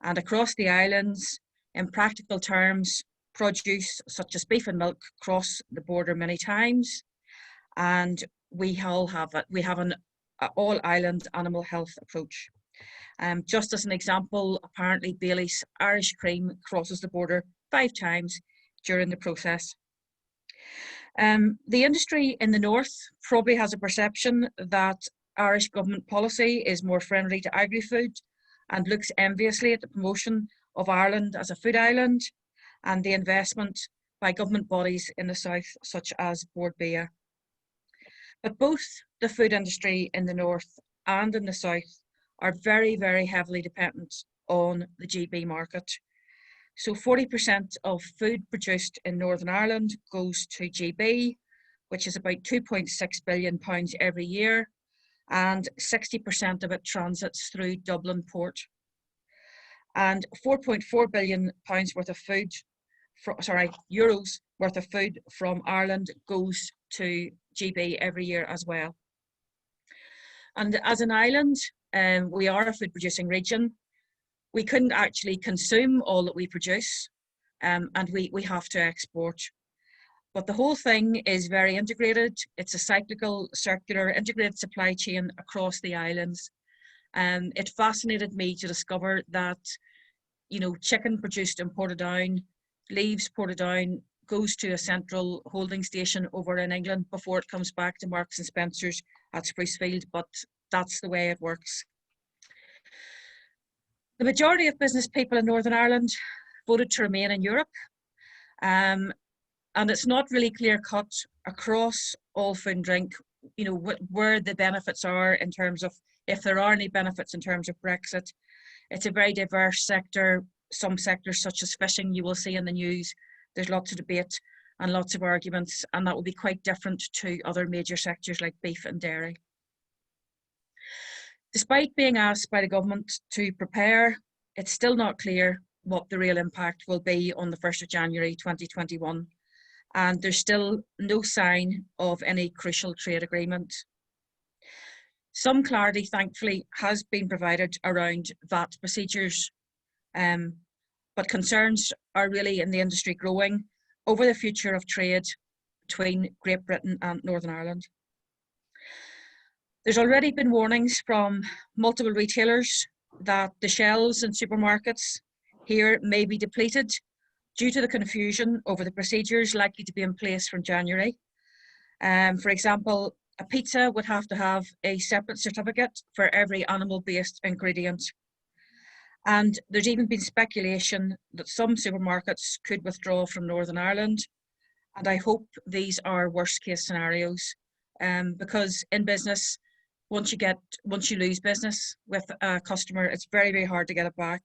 and across the islands. In practical terms, produce such as beef and milk cross the border many times, and we all have an all island animal health approach. Just as an example, apparently Bailey's Irish cream crosses the border 5 times during the process. The industry in the north probably has a perception that Irish government policy is more friendly to agri-food and looks enviously at the promotion of Ireland as a food island and the investment by government bodies in the south, such as Bord Bia. But both the food industry in the north and in the south are very, very heavily dependent on the GB market. So 40% of food produced in Northern Ireland goes to GB, which is about £2.6 billion every year, and 60% of it transits through Dublin Port. And €4.4 billion worth of food, euros worth of food from Ireland goes to GB every year as well. And as an island, we are a food producing region. We couldn't actually consume all that we produce, and we have to export. But the whole thing is very integrated. It's a cyclical, circular, integrated supply chain across the islands. It fascinated me to discover that, you know, chicken produced in Portadown leaves Portadown, goes to a central holding station over in England before it comes back to Marks and Spencer's at Sprucefield, but that's the way it works. The majority of business people in Northern Ireland voted to remain in Europe, and it's not really clear cut across all food and drink, you know, where the benefits are in terms of, if there are any benefits in terms of Brexit. It's a very diverse sector. Some sectors such as fishing, you will see in the news, there's lots of debate and lots of arguments, and that will be quite different to other major sectors like beef and dairy. Despite being asked by the government to prepare, it's still not clear what the real impact will be on the 1st of January 2021, and there's still no sign of any crucial trade agreement. Some clarity, thankfully, has been provided around VAT procedures, but concerns are really in the industry growing over the future of trade between Great Britain and Northern Ireland. There's already been warnings from multiple retailers that the shelves in supermarkets here may be depleted due to the confusion over the procedures likely to be in place from January. For example, a pizza would have to have a separate certificate for every animal-based ingredient. And there's even been speculation that some supermarkets could withdraw from Northern Ireland. And I hope these are worst case scenarios, because in business, once you lose business with a customer, it's very, very hard to get it back.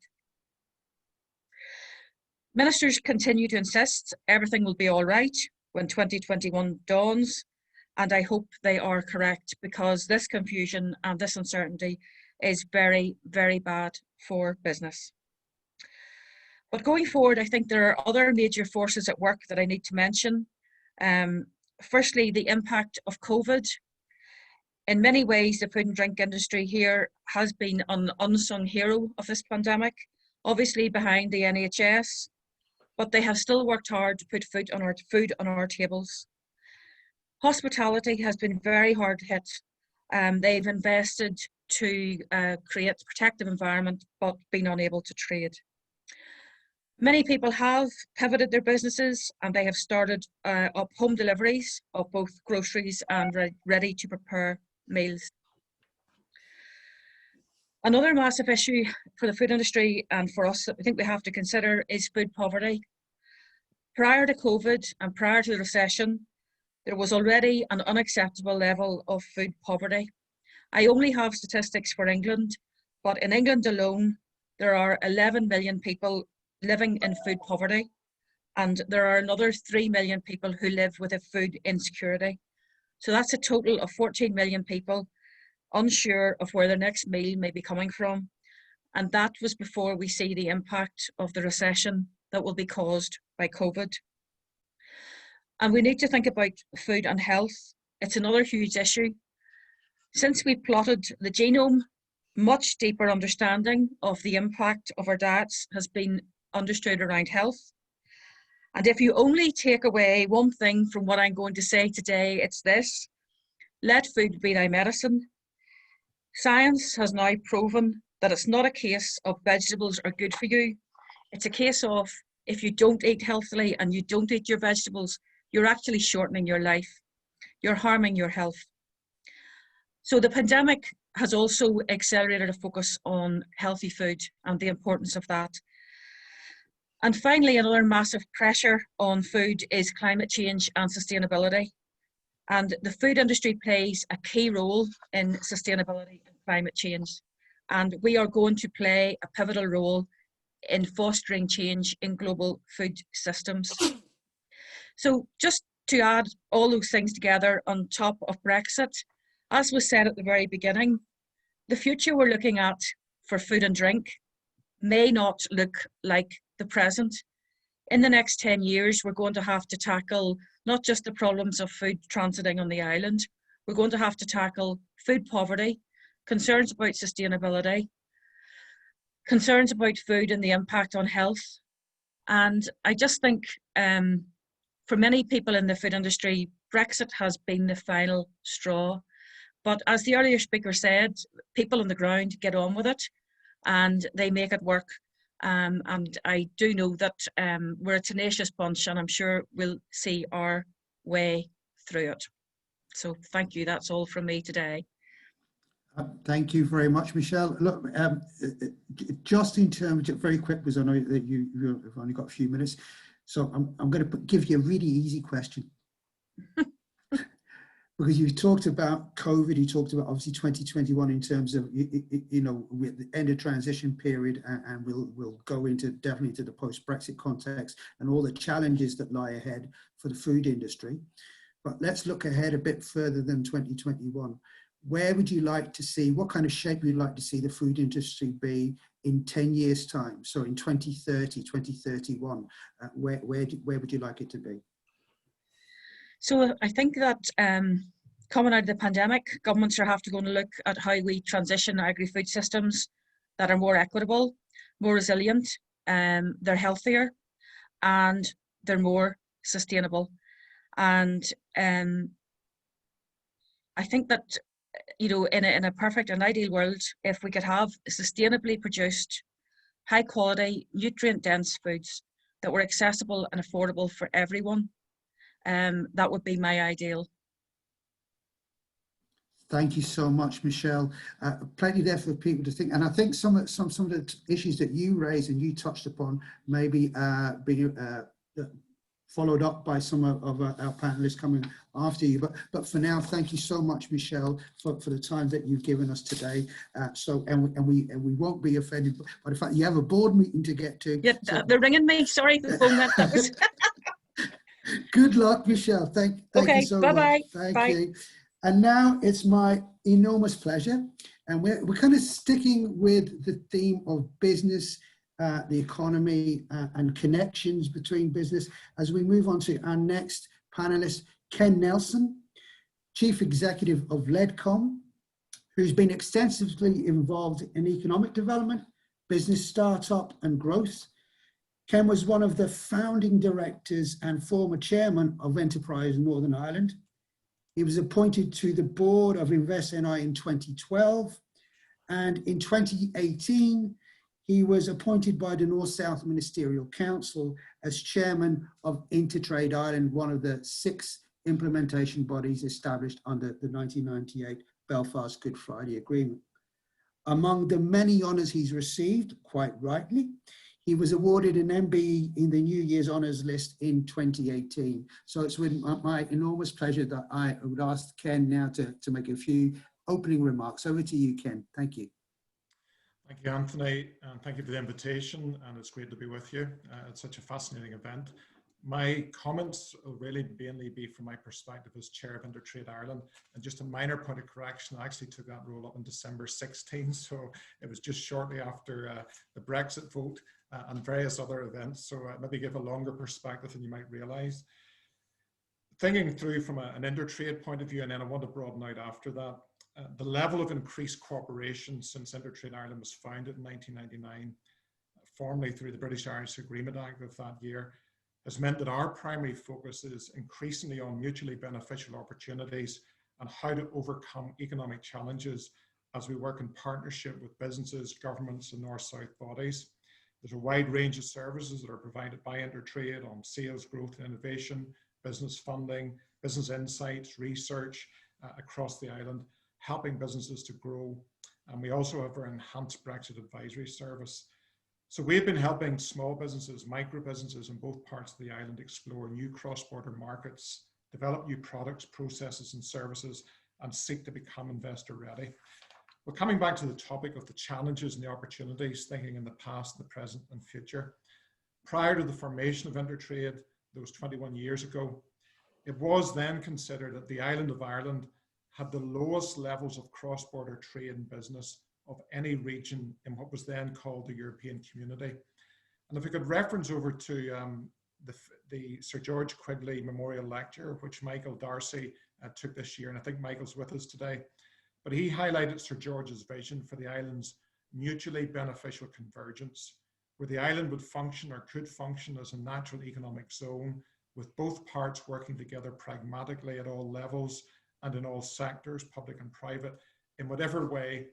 Ministers continue to insist everything will be all right when 2021 dawns, and I hope they are correct, because this confusion and this uncertainty is very, very bad for business. But going forward, I think there are other major forces at work that I need to mention. Firstly, the impact of COVID. In many ways, the food and drink industry here has been an unsung hero of this pandemic, obviously behind the NHS, but they have still worked hard to put food on our tables. Hospitality has been very hard hit. They've invested to create a protective environment, but been unable to trade. Many people have pivoted their businesses, and they have started up home deliveries of both groceries and ready to prepare meals. Another massive issue for the food industry and for us that we think we have to consider is food poverty. Prior to COVID and prior to the recession, there was already an unacceptable level of food poverty. I only have statistics for England, but in England alone, there are 11 million people living in food poverty, and there are another 3 million people who live with a food insecurity. So that's a total of 14 million people unsure of where their next meal may be coming from. And that was before we see the impact of the recession that will be caused by COVID. And we need to think about food and health. It's another huge issue. Since we plotted the genome, much deeper understanding of the impact of our diets has been understood around health. And if you only take away one thing from what I'm going to say today, it's this: let food be thy medicine. Science has now proven that it's not a case of vegetables are good for you. It's a case of if you don't eat healthily and you don't eat your vegetables, you're actually shortening your life. You're harming your health. So the pandemic has also accelerated a focus on healthy food and the importance of that. And finally, another massive pressure on food is climate change and sustainability. And the food industry plays a key role in sustainability and climate change. And we are going to play a pivotal role in fostering change in global food systems. So just to add all those things together on top of Brexit, as was said at the very beginning, the future we're looking at for food and drink may not look like the present. In the next 10 years, we're going to have to tackle not just the problems of food transiting on the island, we're going to have to tackle food poverty, concerns about sustainability, concerns about food and the impact on health. And I just think for many people in the food industry, Brexit has been the final straw. But as the earlier speaker said, people on the ground get on with it and they make it work. And I do know that we're a tenacious bunch, and I'm sure we'll see our way through it. So thank you. That's all from me today. Thank you very much, Michele. Look, just in terms of very quick, because I know that you've only got a few minutes, so I'm going to give you a really easy question. Because you talked about COVID, you talked about obviously 2021 in terms of, you know, with the end of transition period, and we'll go into definitely to the post-Brexit context and all the challenges that lie ahead for the food industry. But let's look ahead a bit further than 2021. Where would you like to see, what kind of shape would you like to see the food industry be in 10 years' time? So in 2030, 2031, where would you like it to be? So I think that coming out of the pandemic, governments are have to go and look at how we transition agri-food systems that are more equitable, more resilient, they're healthier, and they're more sustainable. And I think that, you know, in a perfect and ideal world, if we could have sustainably produced, high quality, nutrient dense foods that were accessible and affordable for everyone, that would be my ideal. Thank you so much, Michele. Plenty there for people to think, and I think some of the issues that you raised and you touched upon maybe being followed up by some of our panelists coming after you. But for now, thank you so much, Michele, for the time that you've given us today. And we won't be offended by the fact you have a board meeting to get to. Yeah, so, they're ringing me. Sorry, the phone went. Good luck, Michele. Thank you so much. Thank you. And now it's my enormous pleasure, and we're kind of sticking with the theme of business, the economy, and connections between business as we move on to our next panelist, Ken Nelson, Chief Executive of LEDCOM, who's been extensively involved in economic development, business startup and growth. Ken was one of the founding directors and former chairman of Enterprise Northern Ireland. He was appointed to the board of InvestNI in 2012, and in 2018, he was appointed by the North-South Ministerial Council as chairman of InterTradeIreland, one of the 6 implementation bodies established under the 1998 Belfast Good Friday Agreement. Among the many honours he's received, quite rightly, he was awarded an MBE in the New Year's Honours list in 2018. So it's with my enormous pleasure that I would ask Ken now to make a few opening remarks. Over to you, Ken. Thank you. Thank you, Anthony, and thank you for the invitation, and it's great to be with you. It's such a fascinating event. My comments will really mainly be from my perspective as Chair of InterTradeIreland, and just a minor point of correction, I actually took that role up on December 16, so it was just shortly after the Brexit vote and various other events, so maybe give a longer perspective than you might realise. Thinking through from an intertrade point of view, and then I want to broaden out after that, the level of increased cooperation since InterTradeIreland was founded in 1999, formally through the British-Irish Agreement Act of that year, has meant that our primary focus is increasingly on mutually beneficial opportunities and how to overcome economic challenges as we work in partnership with businesses, governments and north-south bodies. There's a wide range of services that are provided by InterTrade on sales, growth and innovation, business funding, business insights, research across the island, helping businesses to grow. And we also have our enhanced Brexit advisory service. So we've been helping small businesses, micro businesses in both parts of the island explore new cross-border markets, develop new products, processes and services, and seek to become investor ready. Well, coming back to the topic of the challenges and the opportunities, thinking in the past, the present and future. Prior to the formation of InterTrade, those 21 years ago, it was then considered that the island of Ireland had the lowest levels of cross-border trade and business of any region in what was then called the European Community. And if we could reference over to the Sir George Quigley Memorial Lecture, which Michael Darcy took this year, and I think Michael's with us today, but he highlighted Sir George's vision for the island's mutually beneficial convergence, where the island would function or could function as a natural economic zone, with both parts working together pragmatically at all levels and in all sectors, public and private, in whatever way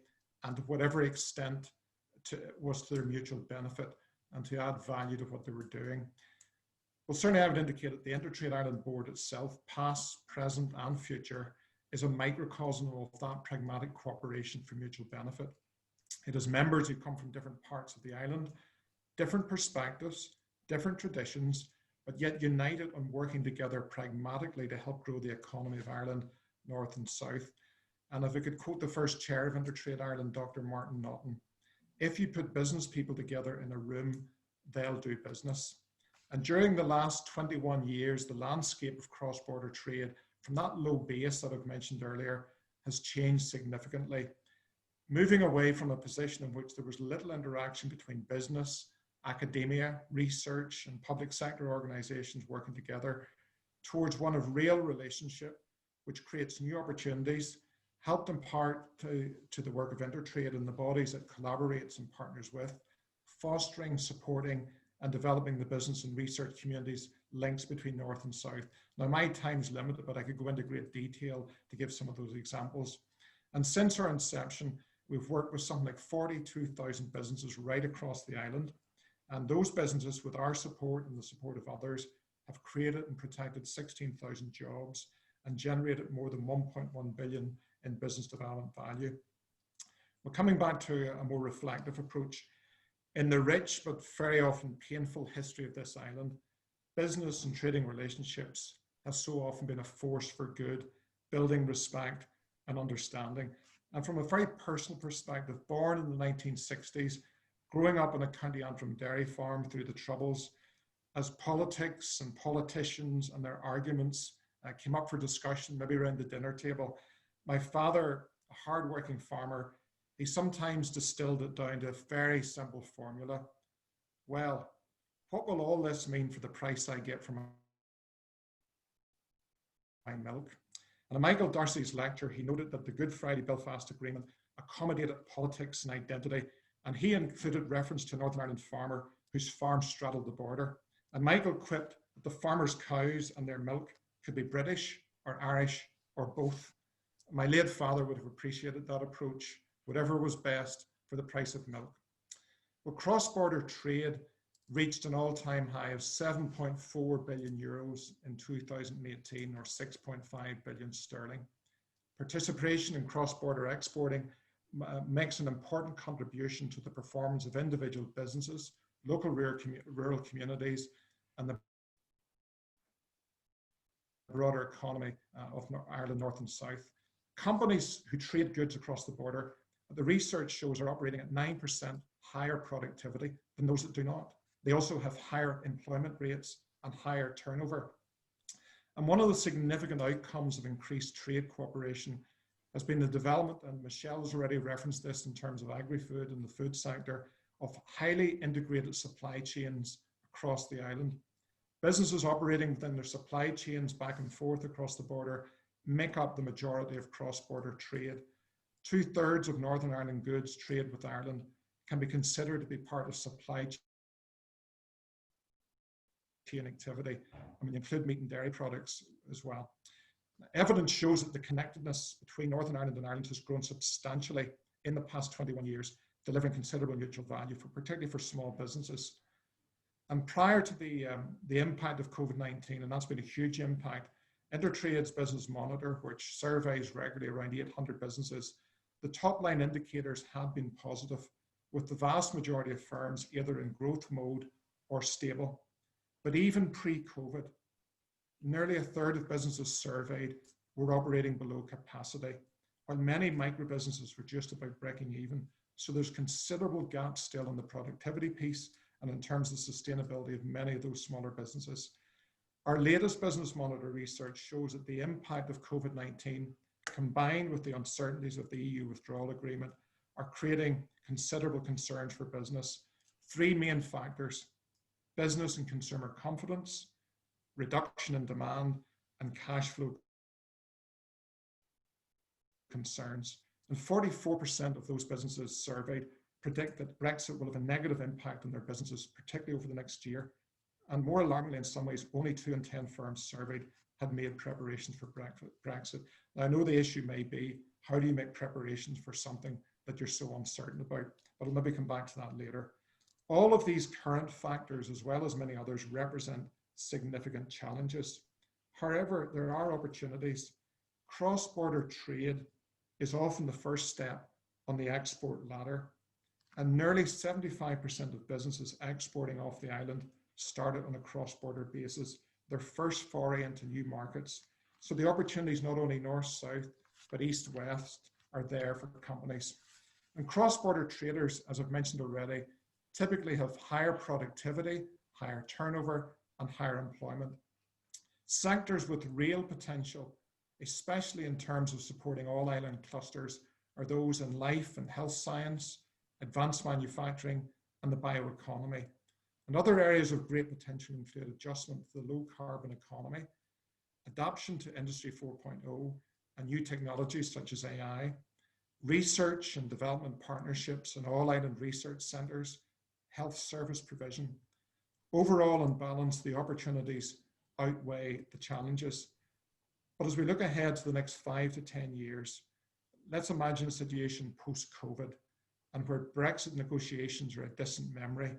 and to whatever extent was to their mutual benefit and to add value to what they were doing. Well, certainly I would indicate that the InterTradeIreland board itself, past, present and future, is a microcosm of that pragmatic cooperation for mutual benefit. It has members who come from different parts of the island, different perspectives, different traditions, but yet united and working together pragmatically to help grow the economy of Ireland, north and south. And if I could quote the first chair of InterTradeIreland, Dr. Martin Naughton, if you put business people together in a room, they'll do business. And during the last 21 years, the landscape of cross-border trade from that low base that I've mentioned earlier has changed significantly, moving away from a position in which there was little interaction between business, academia, research, and public sector organizations working together towards one of real relationship, which creates new opportunities, helped in part to the work of InterTrade and the bodies it collaborates and partners with, fostering, supporting, and developing the business and research communities links between north and south. Now, my time's limited, but I could go into great detail to give some of those examples. And since our inception, we've worked with something like 42,000 businesses right across the island. And those businesses, with our support and the support of others, have created and protected 16,000 jobs and generated more than 1.1 billion in business development value. Well, coming back to a more reflective approach, in the rich but very often painful history of this island, business and trading relationships have so often been a force for good, building respect and understanding. And from a very personal perspective, born in the 1960s, growing up on a County Antrim dairy farm through the Troubles, as politics and politicians and their arguments came up for discussion, maybe around the dinner table, my father, a hardworking farmer, he sometimes distilled it down to a very simple formula. Well, what will all this mean for the price I get from my milk? And in Michael Darcy's lecture, he noted that the Good Friday Belfast Agreement accommodated politics and identity, and he included reference to a Northern Ireland farmer whose farm straddled the border. And Michael quipped that the farmers' cows and their milk could be British or Irish or both. My late father would have appreciated that approach, whatever was best for the price of milk. Well, cross-border trade reached an all-time high of 7.4 billion euros in 2018, or 6.5 billion sterling. Participation in cross-border exporting makes an important contribution to the performance of individual businesses, local rural communities, and the broader economy of Ireland North and South. Companies who trade goods across the border, the research shows, are operating at 9% higher productivity than those that do not. They also have higher employment rates and higher turnover. And one of the significant outcomes of increased trade cooperation has been the development, and Michele has already referenced this in terms of agri-food and the food sector, of highly integrated supply chains across the island. Businesses operating within their supply chains back and forth across the border make up the majority of cross-border trade. 2/3 of Northern Ireland goods trade with Ireland can be considered to be part of supply chain activity. I mean, include meat and dairy products as well. Evidence shows that the connectedness between Northern Ireland and Ireland has grown substantially in the past 21 years, delivering considerable mutual value, particularly for small businesses. And prior to the impact of COVID-19, and that's been a huge impact, InterTrade's Business Monitor, which surveys regularly around 800 businesses, the top line indicators have been positive, with the vast majority of firms either in growth mode or stable. But even pre-COVID, nearly 1/3 of businesses surveyed were operating below capacity, while many micro businesses were just about breaking even. So there's considerable gaps still in the productivity piece and in terms of sustainability of many of those smaller businesses. Our latest Business Monitor research shows that the impact of COVID-19, combined with the uncertainties of the EU withdrawal agreement, are creating considerable concerns for business. 3 main factors: business and consumer confidence, reduction in demand, and cash flow concerns. And 44% of those businesses surveyed predict that Brexit will have a negative impact on their businesses, particularly over the next year. And more alarmingly, in some ways, only 2 in 10 firms surveyed had made preparations for Brexit. Now, I know the issue may be, how do you make preparations for something that you're so uncertain about? But I'll maybe come back to that later. All of these current factors, as well as many others, represent significant challenges. However, there are opportunities. Cross-border trade is often the first step on the export ladder, and nearly 75% of businesses exporting off the island started on a cross-border basis, their first foray into new markets. So the opportunities, not only north-south, but east-west, are there for companies. And cross-border traders, as I've mentioned already, typically have higher productivity, higher turnover, and higher employment. Sectors with real potential, especially in terms of supporting all island clusters, are those in life and health science, advanced manufacturing, and the bioeconomy. And other areas of great potential include adjustment to the low carbon economy, adoption to Industry 4.0 and new technologies such as AI, research and development partnerships in all island research centres, health service provision. Overall, on balance, the opportunities outweigh the challenges. But as we look ahead to the next 5 to 10 years, let's imagine a situation post-COVID and where Brexit negotiations are a distant memory.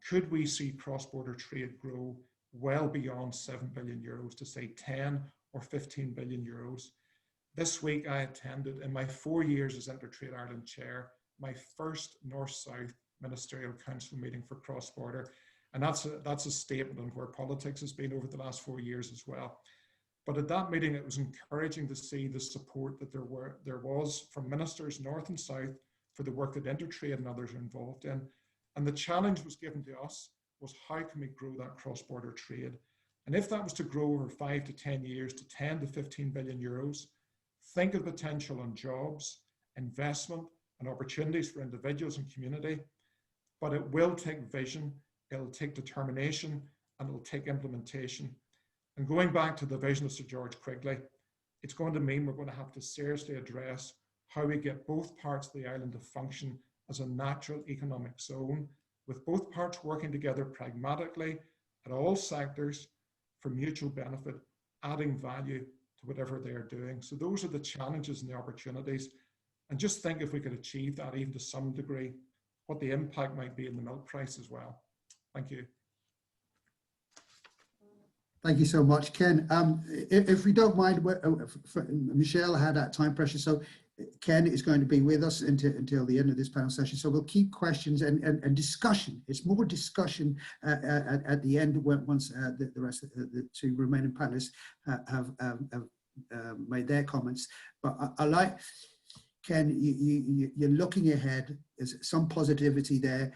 Could we see cross-border trade grow well beyond 7 billion euros to say 10 or 15 billion euros? This week I attended, in my 4 years as InterTradeIreland chair, my first North-South Ministerial Council meeting for cross-border. And that's a statement on where politics has been over the last 4 years as well. But at that meeting, it was encouraging to see the support that there was from ministers north and south for the work that InterTrade and others are involved in. And the challenge was given to us was, how can we grow that cross-border trade? And if that was to grow over 5 to 10 years to 10 to 15 billion euros, think of the potential on jobs, investment, and opportunities for individuals and community. But it will take vision, it'll take determination, and it'll take implementation. And going back to the vision of Sir George Quigley, it's going to mean we're going to have to seriously address how we get both parts of the island to function as a natural economic zone, with both parts working together pragmatically at all sectors for mutual benefit, adding value to whatever they are doing. So those are the challenges and the opportunities. And just think, if we could achieve that even to some degree, what the impact might be in the milk price as well. Thank you. Thank you so much, Ken. If we don't mind, Michele had that time pressure, so Ken is going to be with us until the end of this panel session, so we'll keep questions and discussion. It's more discussion at the end once the rest of the two remaining panelists have made their comments. But I like, Ken, you're looking ahead. There's some positivity there,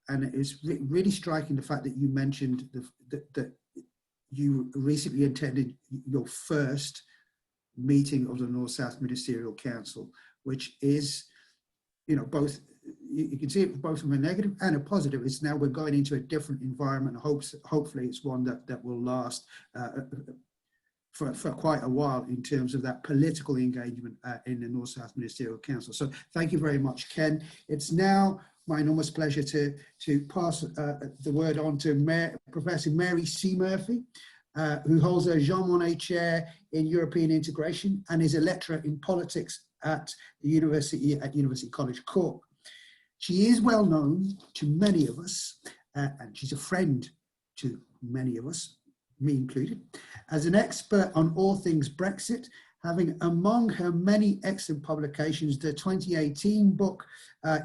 and it's really striking the fact that you mentioned that you recently attended your first meeting of the North-South Ministerial Council, which is, you know, both, you can see it both from a negative and a positive. It's now we're going into a different environment. Hopefully it's one that will last for quite a while in terms of that political engagement in the North-South Ministerial Council. So thank you very much, Ken. It's now my enormous pleasure to pass the word on to Professor Mary C. Murphy, who holds a Jean Monnet Chair in European Integration and is a lecturer in politics at University College Cork. She is well known to many of us, and she's a friend to many of us, me included, as an expert on all things Brexit, having among her many excellent publications the 2018 book,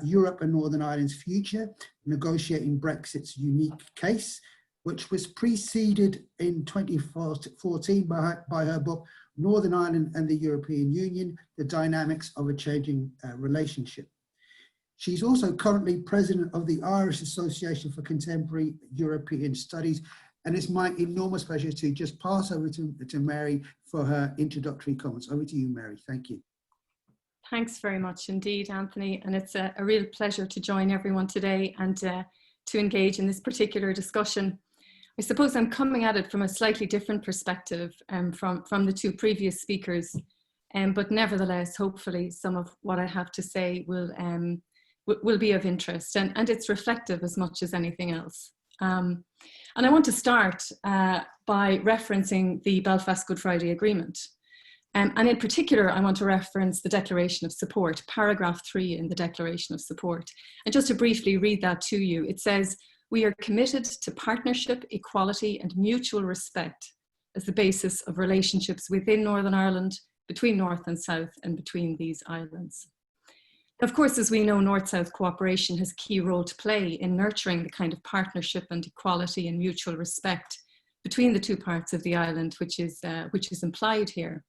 Europe and Northern Ireland's Future, Negotiating Brexit's Unique Case, which was preceded in 2014 by her book, Northern Ireland and the European Union, The Dynamics of a Changing Relationship. She's also currently president of the Irish Association for Contemporary European Studies, and it's my enormous pleasure to just pass over to Mary for her introductory comments. Over to you, Mary. Thank you. Thanks very much indeed, Anthony, and it's a real pleasure to join everyone today and to engage in this particular discussion. I suppose I'm coming at it from a slightly different perspective from the two previous speakers, but nevertheless, hopefully some of what I have to say will be of interest, and it's reflective as much as anything else. And I want to start by referencing the Belfast Good Friday Agreement. And in particular, I want to reference the Declaration of Support, paragraph 3 in the Declaration of Support. And just to briefly read that to you, it says, "We are committed to partnership, equality and mutual respect as the basis of relationships within Northern Ireland, between North and South and between these islands." Of course, as we know, North-South cooperation has a key role to play in nurturing the kind of partnership and equality and mutual respect between the two parts of the island, which is implied here.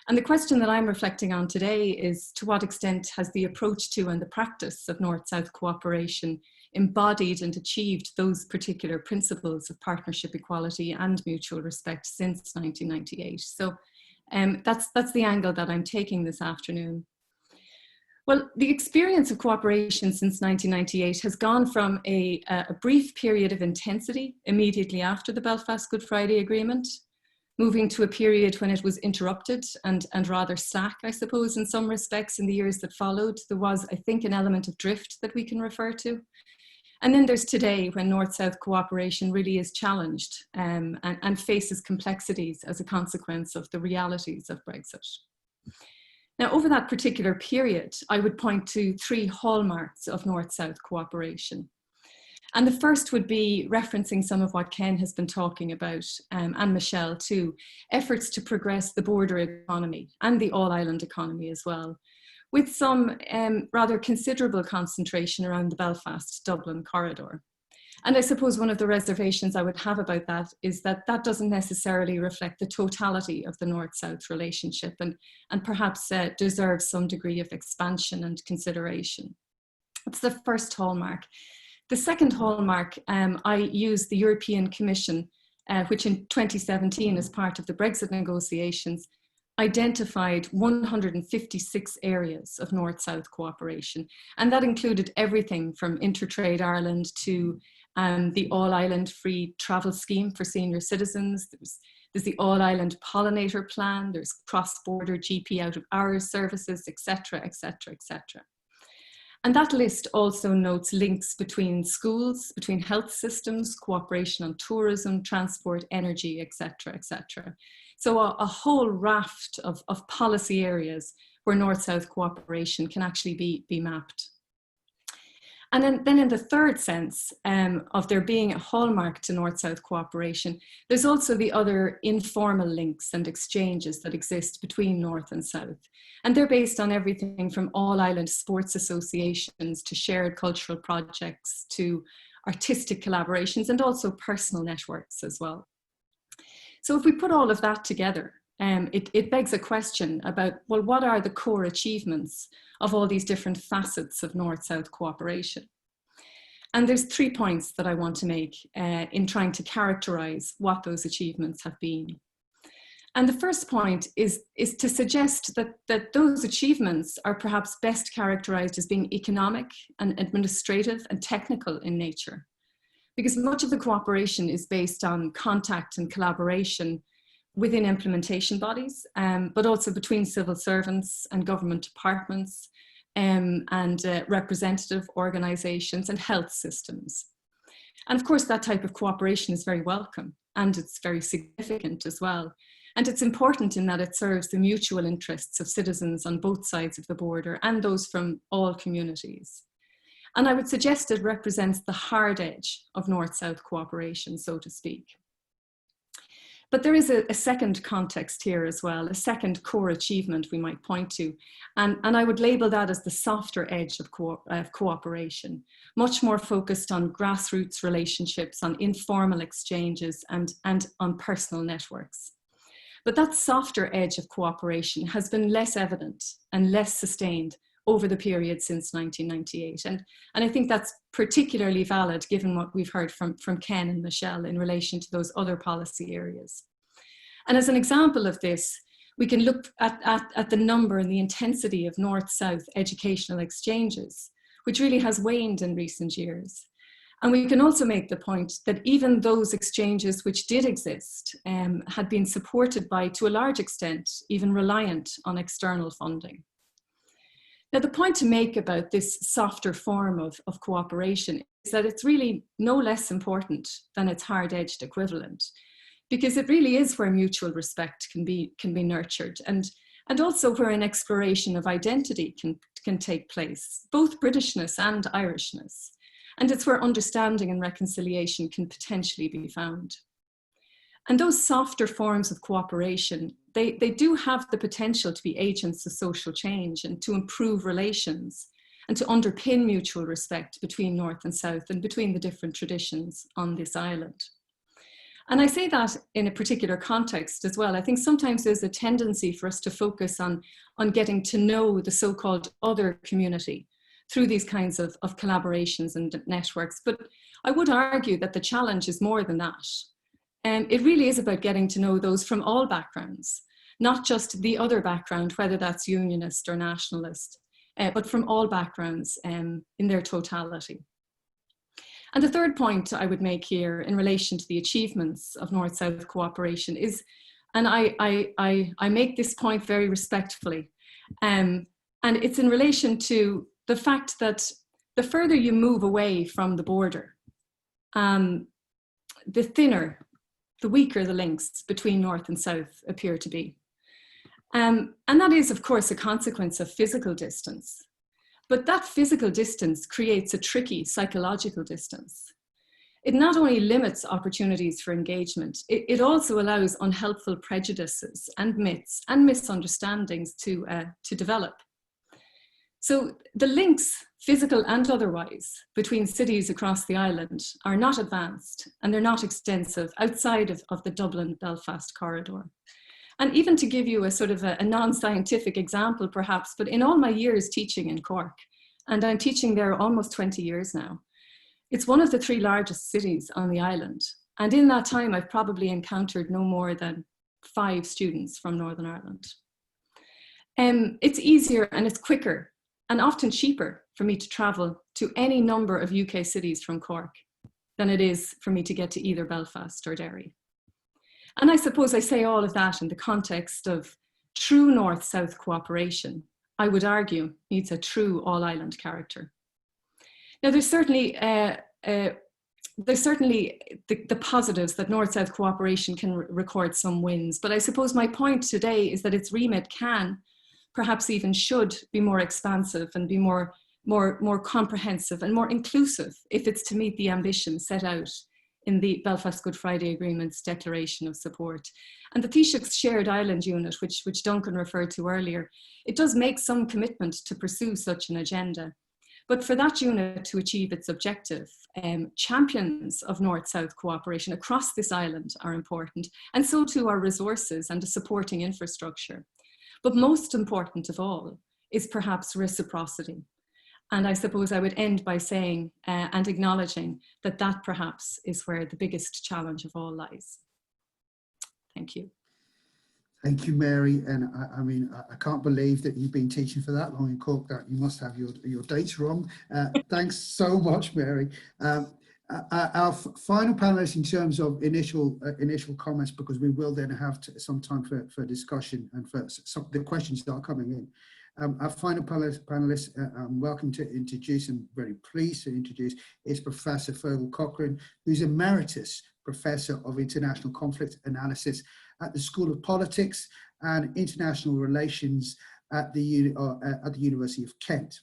And the question that I'm reflecting on today is, to what extent has the approach to and the practice of North-South cooperation embodied and achieved those particular principles of partnership, equality and mutual respect since 1998? So that's the angle that I'm taking this afternoon. Well, the experience of cooperation since 1998 has gone from a brief period of intensity immediately after the Belfast Good Friday Agreement, moving to a period when it was interrupted and rather slack, I suppose, in some respects in the years that followed. There was, I think, an element of drift that we can refer to. And then there's today, when North-South cooperation really is challenged and faces complexities as a consequence of the realities of Brexit. Now, over that particular period, I would point to 3 hallmarks of North-South cooperation. And the first would be referencing some of what Ken has been talking about, and Michele too, efforts to progress the border economy and the all-island economy as well, with some rather considerable concentration around the Belfast-Dublin corridor. And I suppose one of the reservations I would have about that is that that doesn't necessarily reflect the totality of the North-South relationship and perhaps deserves some degree of expansion and consideration. That's the first hallmark. The second hallmark, I use the European Commission, which in 2017, as part of the Brexit negotiations, identified 156 areas of North-South cooperation. And that included everything from InterTradeIreland to the All-Island Free Travel Scheme for senior citizens. There's the All-Island Pollinator Plan, there's cross-border GP out-of-hours services, etc., etc., etc. And that list also notes links between schools, between health systems, cooperation on tourism, transport, energy, etc., etc. So a whole raft of policy areas where North-South cooperation can actually be mapped. And then in the third sense of there being a hallmark to North-South cooperation, there's also the other informal links and exchanges that exist between North and South. And they're based on everything from all-island sports associations to shared cultural projects to artistic collaborations and also personal networks as well. So if we put all of that together, it begs a question about, well, what are the core achievements of all these different facets of North-South cooperation? And there's 3 points that I want to make in trying to characterize what those achievements have been. And the first point is to suggest that those achievements are perhaps best characterized as being economic and administrative and technical in nature, because much of the cooperation is based on contact and collaboration within implementation bodies, but also between civil servants and government departments and representative organizations and health systems. And of course, that type of cooperation is very welcome and it's very significant as well. And it's important in that it serves the mutual interests of citizens on both sides of the border and those from all communities. And I would suggest it represents the hard edge of North-South cooperation, so to speak. But there is a second context here as well, a second core achievement we might point to. And I would label that as the softer edge of cooperation, much more focused on grassroots relationships, on informal exchanges and on personal networks. But that softer edge of cooperation has been less evident and less sustained over the period since 1998. And I think that's particularly valid given what we've heard from Ken and Michele in relation to those other policy areas. And as an example of this, we can look at the number and the intensity of North-South educational exchanges, which really has waned in recent years. And we can also make the point that even those exchanges which did exist had been supported by, to a large extent, even reliant on external funding. Now, the point to make about this softer form of cooperation is that it's really no less important than its hard-edged equivalent, because it really is where mutual respect can be nurtured and also where an exploration of identity can take place, both Britishness and Irishness. And it's where understanding and reconciliation can potentially be found. And those softer forms of cooperation, they do have the potential to be agents of social change and to improve relations and to underpin mutual respect between North and South and between the different traditions on this island. And I say that in a particular context as well. I think sometimes there's a tendency for us to focus on getting to know the so-called other community through these kinds of collaborations and networks. But I would argue that the challenge is more than that. It really is about getting to know those from all backgrounds, not just the other background, whether that's unionist or nationalist, but from all backgrounds in their totality. And the third point I would make here in relation to the achievements of North-South cooperation is, and I make this point very respectfully, and it's in relation to the fact that the further you move away from the border, the thinner, the weaker the links between North and South appear to be. And that is, of course, a consequence of physical distance. But that physical distance creates a tricky psychological distance. It not only limits opportunities for engagement, it also allows unhelpful prejudices and myths and misunderstandings to develop. So the links, physical and otherwise, between cities across the island are not advanced and they're not extensive outside of the Dublin-Belfast corridor. And even to give you a sort of a non-scientific example perhaps, but in all my years teaching in Cork, and I'm teaching there almost 20 years now, it's one of the 3 largest cities on the island. And in that time, I've probably encountered no more than 5 students from Northern Ireland. It's easier and it's quicker and often cheaper for me to travel to any number of UK cities from Cork than it is for me to get to either Belfast or Derry. And I suppose I say all of that in the context of true North-South cooperation, I would argue, needs a true all-island character. Now, there's certainly the positives that North-South cooperation can record some wins, but I suppose my point today is that its remit can, perhaps even should, be more expansive and be more more comprehensive and more inclusive if it's to meet the ambition set out in the Belfast Good Friday Agreement's declaration of support. And the Taoiseach's Shared Island Unit, which Duncan referred to earlier, it does make some commitment to pursue such an agenda. But for that unit to achieve its objective, champions of North-South cooperation across this island are important, and so too are resources and a supporting infrastructure. But most important of all is perhaps reciprocity. And I suppose I would end by saying and acknowledging that that perhaps is where the biggest challenge of all lies. Thank you. Thank you, Mary. And I mean, I can't believe that you've been teaching for that long in Cork, that you must have your dates wrong. Thanks so much, Mary. Our final panelist in terms of initial comments, because we will then have some time for discussion and for some of the questions that are coming in. Our final panelist, I'm welcome to introduce, and very pleased to introduce, is Professor Feargal Cochrane, who's Emeritus Professor of International Conflict Analysis at the School of Politics and International Relations at the University of Kent.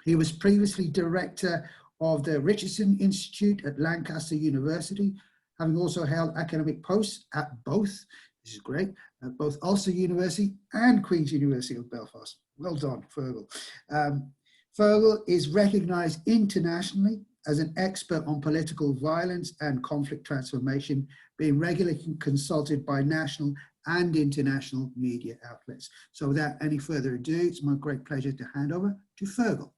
He was previously Director of the Richardson Institute at Lancaster University, having also held academic posts at both, this is great, at both Ulster University and Queen's University of Belfast. Well done, Feargal. Feargal is recognised internationally as an expert on political violence and conflict transformation, being regularly consulted by national and international media outlets. So without any further ado, it's my great pleasure to hand over to Feargal.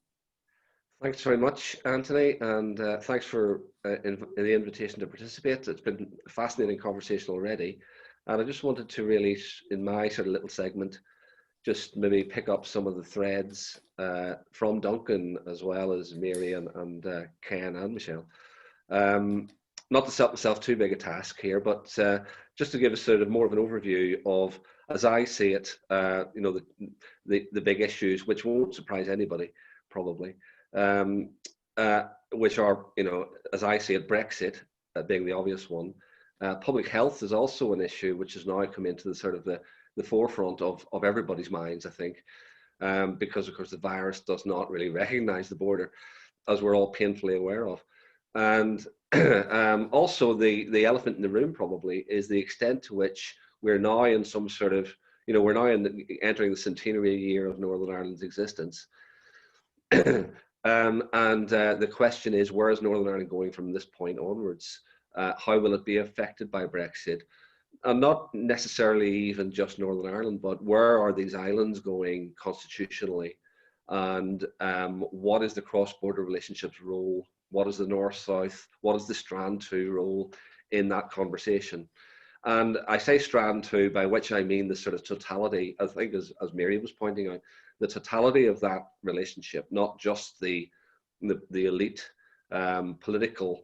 Thanks very much, Anthony, and thanks for the invitation to participate. It's been a fascinating conversation already, and I just wanted to really, in my sort of little segment, just maybe pick up some of the threads from Duncan, as well as Mary and Ken and Michele. Not to set myself too big a task here, but just to give us sort of more of an overview of, as I see it, you know, the big issues, which won't surprise anybody, probably, which are, you know, as I see it, Brexit being the obvious one. Public health is also an issue which has now come into the sort of the forefront of everybody's minds, I think, because of course the virus does not really recognize the border, as we're all painfully aware of. And also the elephant in the room probably is the extent to which we're now in some sort of, you know, we're now entering the centenary year of Northern Ireland's existence. And the question is, where is Northern Ireland going from this point onwards? How will it be affected by Brexit? And not necessarily even just Northern Ireland, but where are these islands going constitutionally? And what is the cross-border relationships role? What is the North-South? What is the Strand 2 role in that conversation? And I say Strand 2, by which I mean the sort of totality, I think as Mary was pointing out, the totality of that relationship, not just the elite political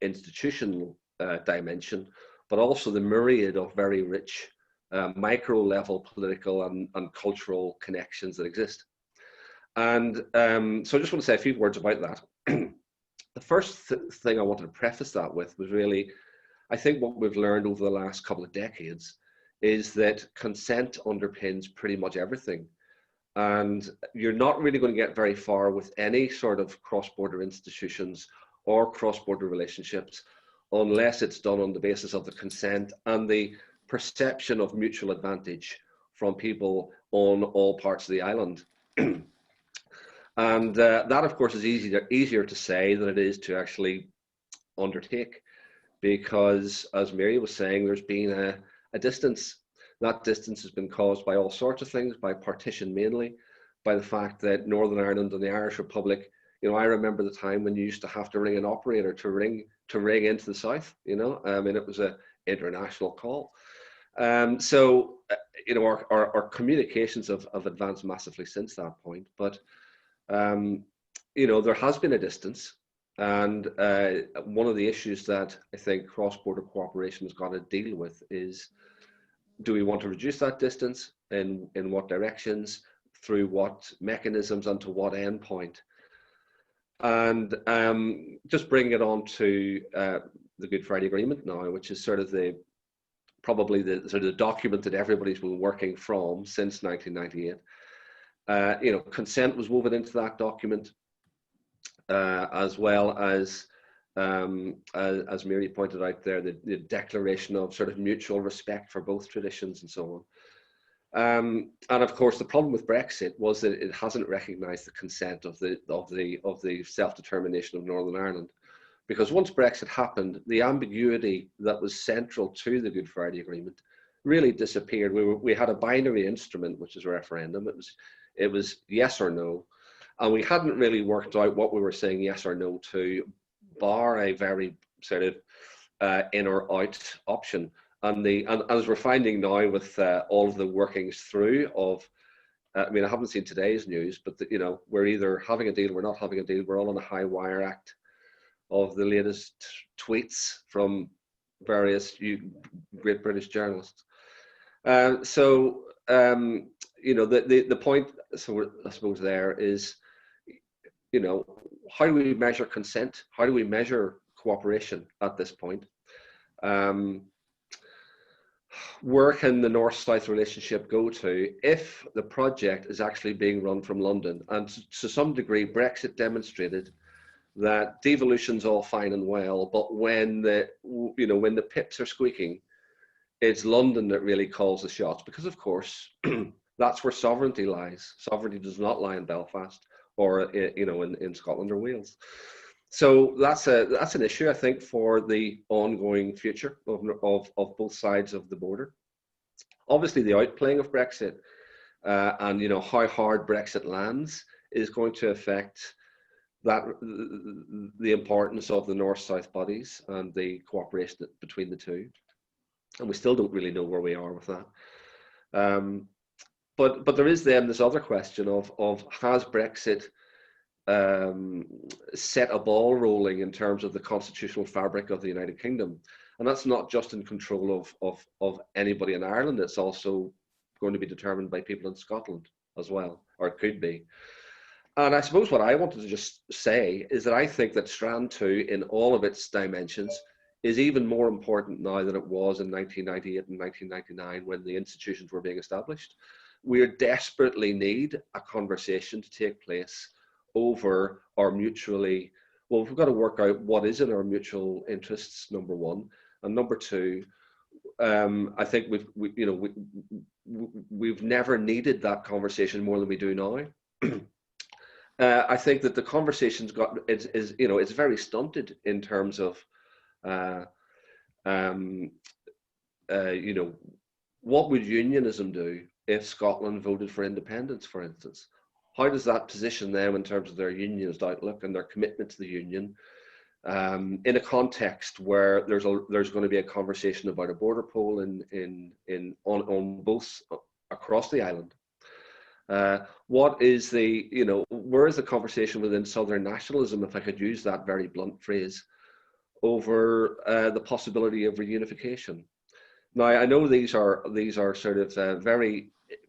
institutional dimension, but also the myriad of very rich micro level political and cultural connections that exist. And so I just want to say a few words about that. The first thing I wanted to preface that with was really, I think what we've learned over the last couple of decades is that consent underpins pretty much everything. And you're not really going to get very far with any sort of cross-border institutions or cross-border relationships unless it's done on the basis of the consent and the perception of mutual advantage from people on all parts of the island. And that, of course, is easier to say than it is to actually undertake, because, as Mary was saying, there's been a distance. That distance has been caused by all sorts of things, by partition mainly, by the fact that Northern Ireland and the Irish Republic, you know, I remember the time when you used to have to ring an operator to ring into the south, you know, I mean, it was an international call. So, you know, our communications have advanced massively since that point, but, you know, there has been a distance. And one of the issues that I think cross-border cooperation has got to deal with is, do we want to reduce that distance? In what directions? Through what mechanisms and to what end point? And just bringing it on to the Good Friday Agreement now, which is sort of probably the document that everybody's been working from since 1998. Consent was woven into that document, as well as Mary pointed out there, the declaration of sort of mutual respect for both traditions and so on. And of course, the problem with Brexit was that it hasn't recognised the consent of the self-determination of Northern Ireland, because once Brexit happened, the ambiguity that was central to the Good Friday Agreement really disappeared. We had a binary instrument, which is a referendum. It was yes or no, and we hadn't really worked out what we were saying yes or no to, bar a very sort of in or out option. And as we're finding now with all of the workings through of, I mean, I haven't seen today's news, but we're either having a deal, we're not having a deal. We're all on a high wire act of the latest tweets from various great British journalists. The point, so I suppose there is, how do we measure consent? How do we measure cooperation at this point? Where can the North-South relationship go to if the project is actually being run from London? And to some degree, Brexit demonstrated that devolution's all fine and well, but when the pips are squeaking, it's London that really calls the shots, because of course that's where sovereignty lies. Sovereignty does not lie in Belfast or in Scotland or Wales. So that's an issue, I think, for the ongoing future of both sides of the border. Obviously, the outplaying of Brexit and how hard Brexit lands is going to affect the importance of the North-South bodies and the cooperation between the two. And we still don't really know where we are with that. But there is then this other question of has Brexit set a ball rolling in terms of the constitutional fabric of the United Kingdom? And that's not just in control of anybody in Ireland, it's also going to be determined by people in Scotland as well, or it could be. And I suppose what I wanted to just say is that I think that Strand 2 in all of its dimensions is even more important now than it was in 1998 and 1999 when the institutions were being established. We desperately need a conversation to take place over our mutually, well, we've got to work out what is in our mutual interests, number one. And number two, I think we've never needed that conversation more than we do now. I think that the conversation's it's very stunted in terms of what would unionism do if Scotland voted for independence, for instance? How does that position them in terms of their unionist outlook and their commitment to the union in a context where there's going to be a conversation about a border poll on both across the island? What is where is the conversation within Southern nationalism, if I could use that very blunt phrase, over the possibility of reunification? Now, I know these are sort of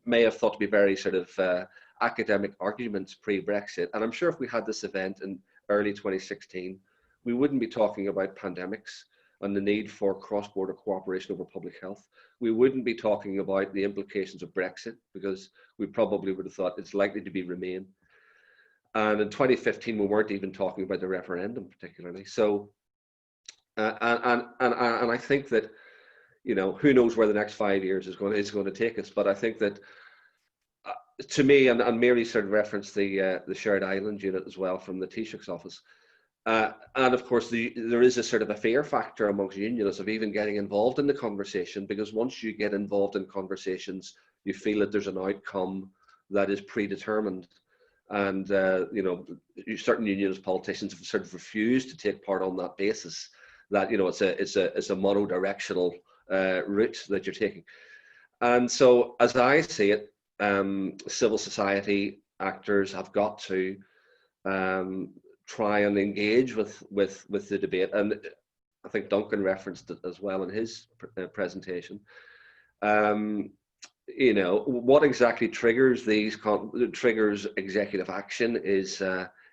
may have thought to be very sort of academic arguments pre-Brexit, and I'm sure if we had this event in early 2016, we wouldn't be talking about pandemics and the need for cross-border cooperation over public health. We wouldn't be talking about the implications of Brexit, because we probably would have thought it's likely to be Remain. And in 2015, we weren't even talking about the referendum particularly. So, and I think that, who knows where the next 5 years is going to take us. But I think that, to me, and Mary sort of referenced the shared island unit as well from the Taoiseach's office. And of course, there is a sort of a fear factor amongst unionists of even getting involved in the conversation, because once you get involved in conversations, you feel that there's an outcome that is predetermined. And, certain unionist politicians have sort of refused to take part on that basis, that, it's a monodirectional route that you're taking. And so, as I see it, civil society actors have got to try and engage with the debate, and I think Duncan referenced it as well in his presentation. What exactly triggers executive action is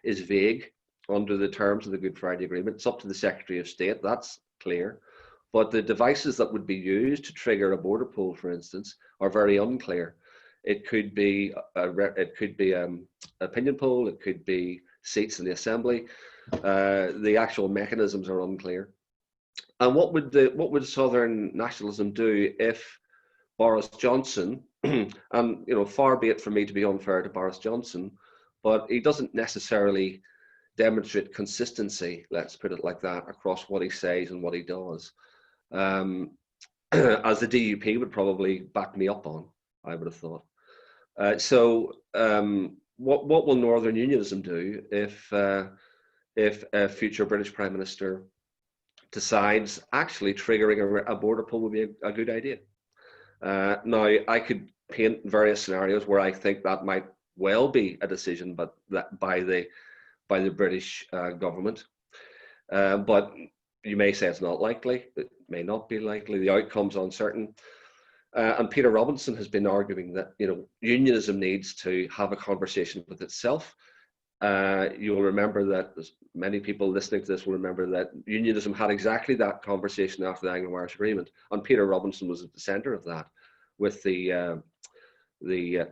vague under the terms of the Good Friday Agreement. It's up to the Secretary of State, that's clear. But the devices that would be used to trigger a border poll, for instance, are very unclear. It could be opinion poll. It could be seats in the assembly. The actual mechanisms are unclear. And what would Southern nationalism do if Boris Johnson, and far be it from me to be unfair to Boris Johnson, but he doesn't necessarily demonstrate consistency, let's put it like that, across what he says and what he does, as the DUP would probably back me up on, I would have thought. What will Northern Unionism do if a future British Prime Minister decides actually triggering a border poll would be a good idea? Now, I could paint various scenarios where I think that might well be a decision, but by the British government. But you may say it's not likely. It may not be likely. The outcome's uncertain. And Peter Robinson has been arguing that unionism needs to have a conversation with itself. You'll remember that many people listening to this will remember that unionism had exactly that conversation after the Anglo-Irish Agreement, and Peter Robinson was at the centre of that with the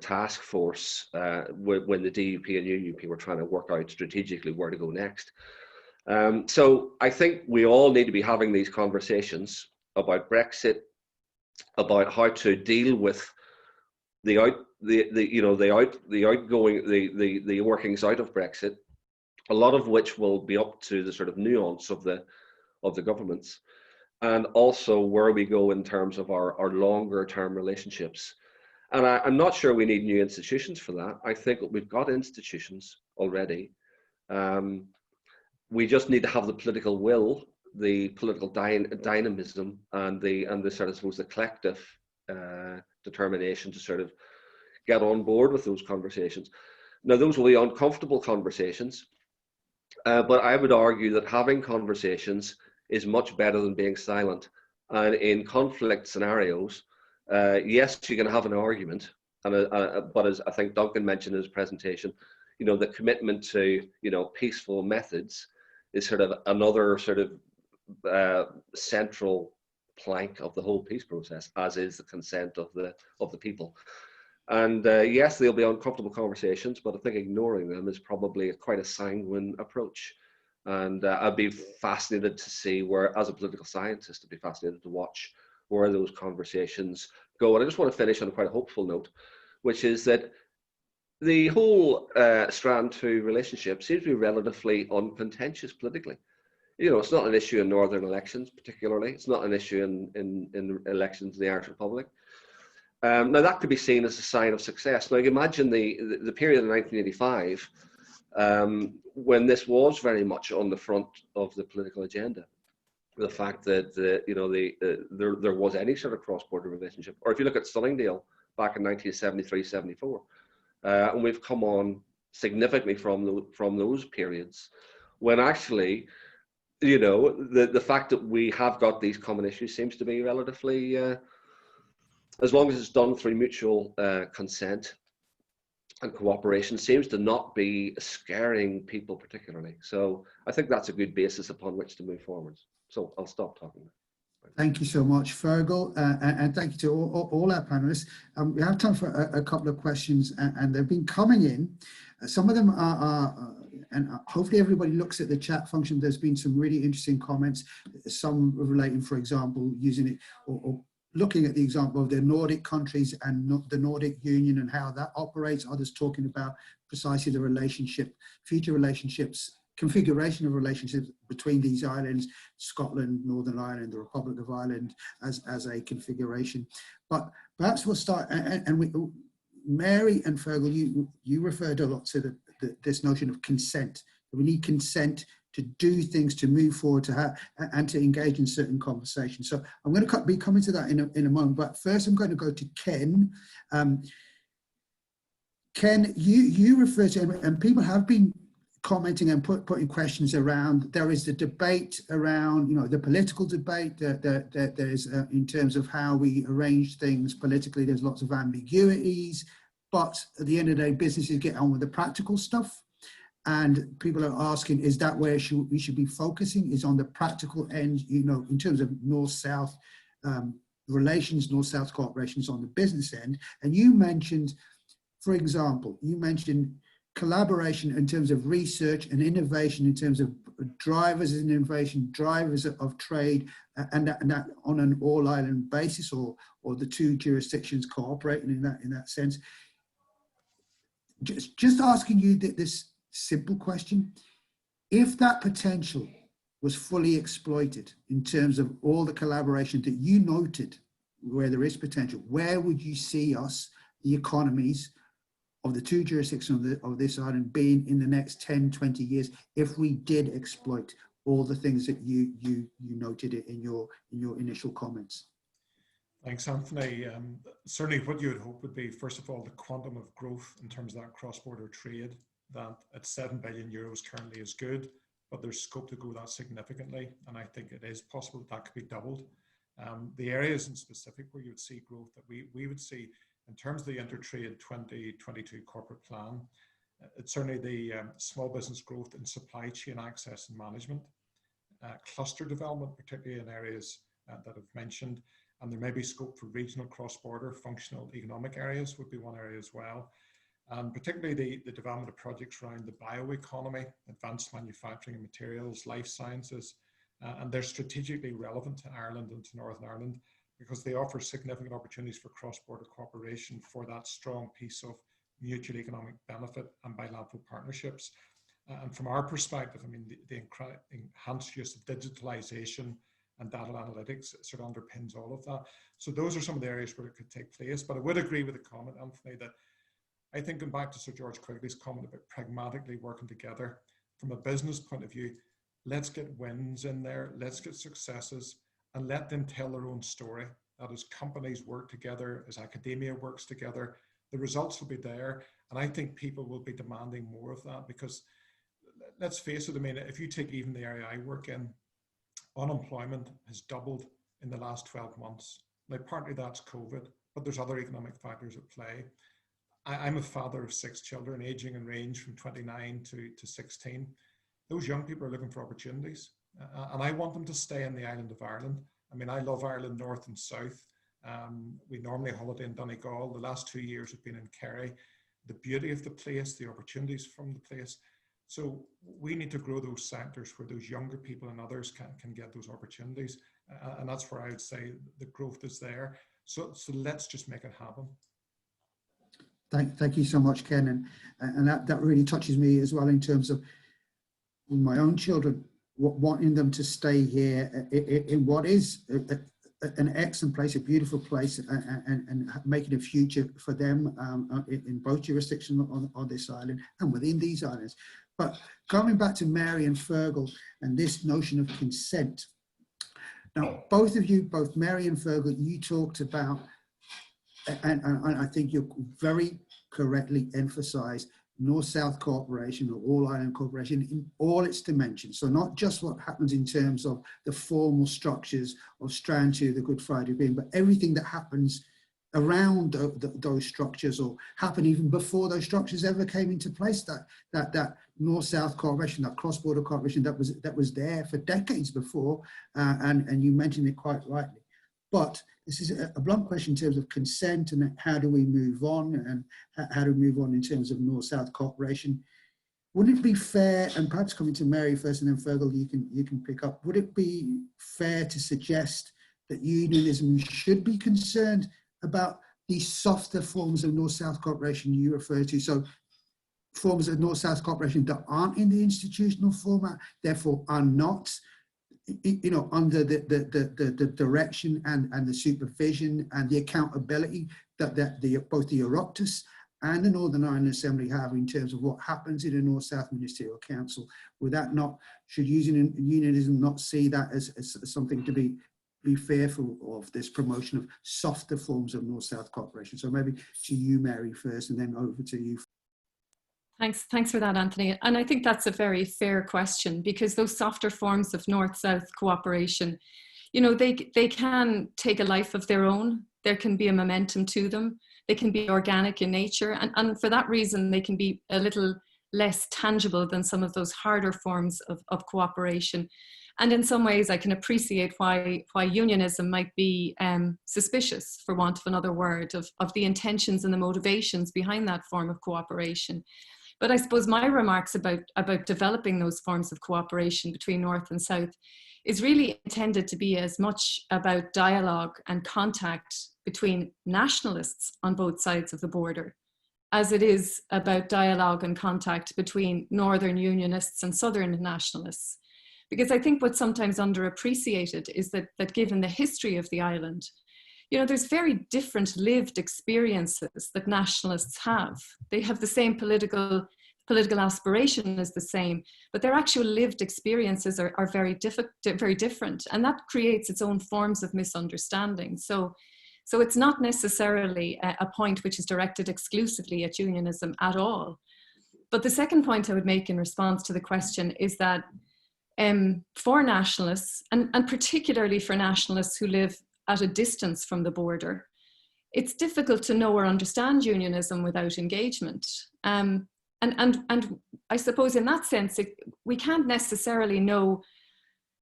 task force when the DUP and UUP were trying to work out strategically where to go next. So I think we all need to be having these conversations about Brexit, about how to deal with the workings out of Brexit, a lot of which will be up to the sort of nuance of the governments, and also where we go in terms of our longer term relationships. And I'm not sure we need new institutions for that. I think we've got institutions already. We just need to have the political will, the political dynamism, and the sort of, I suppose, the collective determination to sort of get on board with those conversations. Now, those will be uncomfortable conversations, but I would argue that having conversations is much better than being silent. And in conflict scenarios, yes, you can have an argument, but as I think Duncan mentioned in his presentation, the commitment to peaceful methods is sort of another sort of central plank of the whole peace process, as is the consent of the people. And yes, there'll be uncomfortable conversations, but I think ignoring them is probably quite a sanguine approach. And I'd be fascinated to see where, as a political scientist, I'd be fascinated to watch where those conversations go. And I just want to finish on quite a hopeful note, which is that the whole strand 2 relationship seems to be relatively uncontentious politically. It's not an issue in northern elections, particularly. It's not an issue in elections in the Irish Republic. Now, that could be seen as a sign of success. Now, you imagine the period of 1985, when this was very much on the front of the political agenda. The fact that there was any sort of cross-border relationship, or if you look at Sunningdale back in 1973-74, and we've come on significantly from those periods, when actually, the fact that we have got these common issues seems to be relatively, as long as it's done through mutual consent and cooperation, seems to not be scaring people particularly. So I think that's a good basis upon which to move forwards. So I'll stop talking. Thank you so much, Feargal, and thank you to all our panelists. We have time for a couple of questions, and they've been coming in. Some of them are and hopefully everybody looks at the chat function. There's been some really interesting comments, some relating, for example, using it or looking at the example of the Nordic countries and the Nordic Union and how that operates. Others talking about precisely the relationship, future relationships, configuration of relationships between these islands, Scotland, Northern Ireland, the Republic of Ireland as a configuration. But perhaps we'll start, Mary and Feargal, you referred a lot to this notion of consent. We need consent to do things, to move forward, and to engage in certain conversations. So I'm going to be coming to that in a moment, but first I'm going to go to Ken. Ken, you refer to, and people have been commenting and putting questions around, there is the debate around, the political debate that there's in terms of how we arrange things politically. There's lots of ambiguities, but at the end of the day, businesses get on with the practical stuff. And people are asking, is that where we should be focusing, is on the practical end, in terms of north-south relations, North-South cooperations on the business end. And you mentioned, for example, you mentioned collaboration in terms of research and innovation, in terms of drivers of innovation, drivers of trade, and that on an all-island basis, or the two jurisdictions cooperating in that sense. Just asking you this simple question: if that potential was fully exploited in terms of all the collaboration that you noted, where there is potential, where would you see us, the economies of the two jurisdictions of this island, being in the next 10, 20 years, if we did exploit all the things that you noted in your initial comments? Thanks, Anthony. Certainly what you would hope would be, first of all, the quantum of growth in terms of that cross-border trade, that at 7 billion euros currently is good, but there's scope to grow that significantly. And I think it is possible that could be doubled. The areas in specific where you would see growth that we would see in terms of the InterTrade 2022 corporate plan, it's certainly the small business growth in supply chain access and management, cluster development, particularly in areas that I've mentioned, and there may be scope for regional cross-border functional economic areas would be one area as well. And particularly the development of projects around the bioeconomy, advanced manufacturing and materials, life sciences, and they're strategically relevant to Ireland and to Northern Ireland because they offer significant opportunities for cross-border cooperation for that strong piece of mutual economic benefit and bilateral partnerships. And from our perspective, I mean, the enhanced use of digitalization and data analytics sort of underpins all of that. So those are some of the areas where it could take place. But I would agree with the comment, Anthony, that I think going back to Sir George Quigley's comment about pragmatically working together from a business point of view, let's get wins in there, let's get successes, and let them tell their own story. That as companies work together, as academia works together, the results will be there. And I think people will be demanding more of that because let's face it, I mean, if you take even the area I work in, unemployment has doubled in the last 12 months. Now, partly that's COVID, but there's other economic factors at play. I'm a father of 6 children, aging in range from 29 to 16. Those young people are looking for opportunities, and I want them to stay in the island of Ireland. I mean, I love Ireland north and south. We normally holiday in Donegal. The last 2 years have been in Kerry. The beauty of the place, the opportunities from the place. So we need to grow those sectors where those younger people and others can get those opportunities. And that's where I would say the growth is there. So let's just make it happen. Thank you so much, Ken. And that really touches me as well in terms of my own children, wanting them to stay here in what is an excellent place, a beautiful place, and making a future for them in both jurisdictions on this island and within these islands. But coming back to Mary and Feargal and this notion of consent. Now, both of you, both Mary and Feargal, you talked about, and I think you very correctly emphasized, North-South cooperation or all-island cooperation in all its dimensions. So not just what happens in terms of the formal structures of Strand 2, the Good Friday Agreement, but everything that happens around those structures or happen even before those structures ever came into place, that North-South cooperation, that cross-border cooperation that was there for decades before, and you mentioned it quite rightly. But this is a blunt question in terms of consent and how do we move on, and how do we move on in terms of North-South cooperation. Would it be fair, and perhaps coming to Mary first and then Feargal, you can pick up, would it be fair to suggest that unionism should be concerned about these softer forms of North-South cooperation you refer to? So forms of North-South cooperation that aren't in the institutional format, therefore are not, under the direction and the supervision and the accountability that both the Oireachtas and the Northern Ireland Assembly have in terms of what happens in a North-South Ministerial Council. Would that not, should unionism not see that as something to be fearful of, this promotion of softer forms of North-South cooperation? So maybe to you, Mary, first, and then over to you. Thanks for that, Anthony. And I think that's a very fair question, because those softer forms of North-South cooperation, they can take a life of their own. There can be a momentum to them. They can be organic in nature. And for that reason, they can be a little less tangible than some of those harder forms of cooperation. And in some ways, I can appreciate why unionism might be suspicious, for want of another word, of the intentions and the motivations behind that form of cooperation. But I suppose my remarks about developing those forms of cooperation between North and South is really intended to be as much about dialogue and contact between nationalists on both sides of the border as it is about dialogue and contact between Northern Unionists and Southern nationalists. Because I think what's sometimes underappreciated is that given the history of the island, you know, there's very different lived experiences that nationalists have. They have the same political aspiration is the same, but their actual lived experiences are very different, and that creates its own forms of misunderstanding. So it's not necessarily a point which is directed exclusively at unionism at all. But the second point I would make in response to the question is that for nationalists, and particularly for nationalists who live at a distance from the border, it's difficult to know or understand unionism without engagement. And I suppose in that sense, we can't necessarily know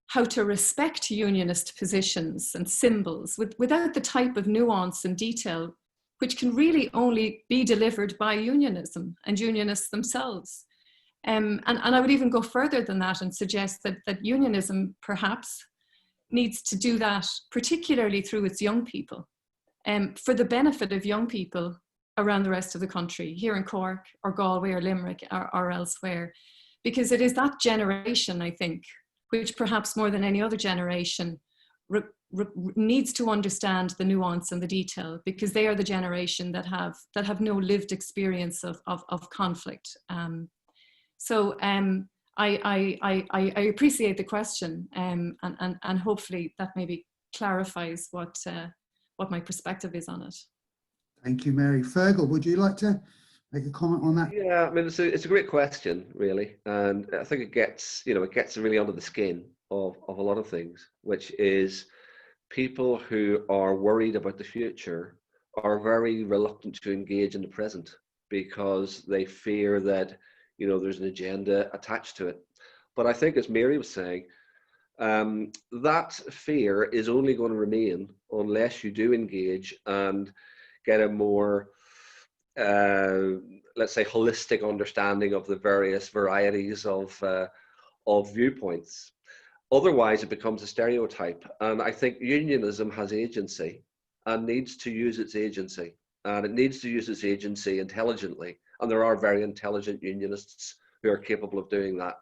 how to respect unionist positions and symbols without the type of nuance and detail which can really only be delivered by unionism and unionists themselves. And I would even go further than that and suggest that unionism perhaps needs to do that, particularly through its young people, for the benefit of young people around the rest of the country, here in Cork or Galway or Limerick or elsewhere, because it is that generation, I think, which perhaps more than any other generation needs to understand the nuance and the detail, because they are the generation that have no lived experience of conflict. So I appreciate the question, and hopefully that maybe clarifies what my perspective is on it. Thank you, Mary. Feargal, would you like to make a comment on that? Yeah, I mean, it's a great question, really, and I think it gets really under the skin of a lot of things, which is people who are worried about the future are very reluctant to engage in the present because they fear that, you know, there's an agenda attached to it. But I think, as Mary was saying, that fear is only going to remain unless you do engage and get a more, let's say, holistic understanding of the various varieties of viewpoints. Otherwise, it becomes a stereotype. And I think unionism has agency and needs to use its agency. And it needs to use its agency intelligently. And there are very intelligent unionists who are capable of doing that.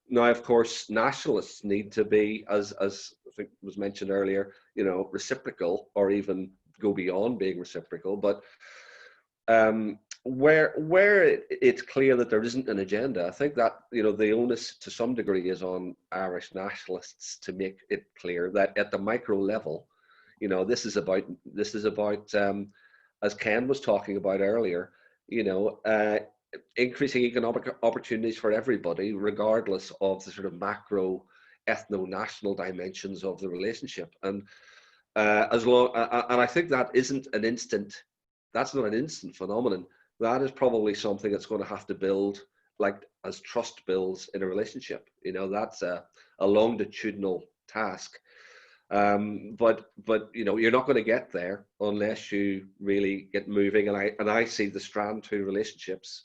Now, of course, nationalists need to be, as I think was mentioned earlier, you know, reciprocal, or even go beyond being reciprocal. But where it's clear that there isn't an agenda, I think that, you know, the onus to some degree is on Irish nationalists to make it clear that at the micro level, you know, this is about as Ken was talking about earlier, you know, increasing economic opportunities for everybody, regardless of the sort of macro ethno-national dimensions of the relationship. And and I think that isn't an instant. That's not an instant phenomenon. That is probably something that's going to have to build, like as trust builds in a relationship. You know, that's a longitudinal task. But you know, you're not going to get there unless you really get moving. And I see the Strand 2 relationships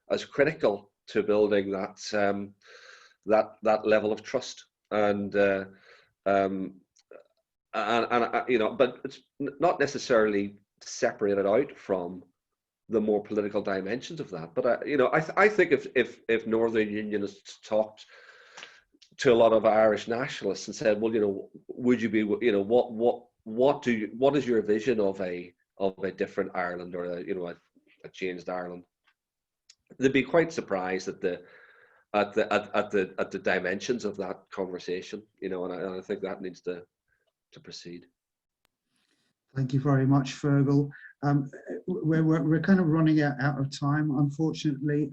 as critical to building that that level of trust. And you know, but it's not necessarily separated out from the more political dimensions of that. But you know, I think if Northern Unionists talked to a lot of Irish nationalists and said, well, you know, would you be, you know, what is your vision of a different Ireland, or a changed Ireland? They'd be quite surprised at the dimensions of that conversation, you know, and I think that needs to proceed. Thank you very much, Feargal. We're kind of running out of time, unfortunately.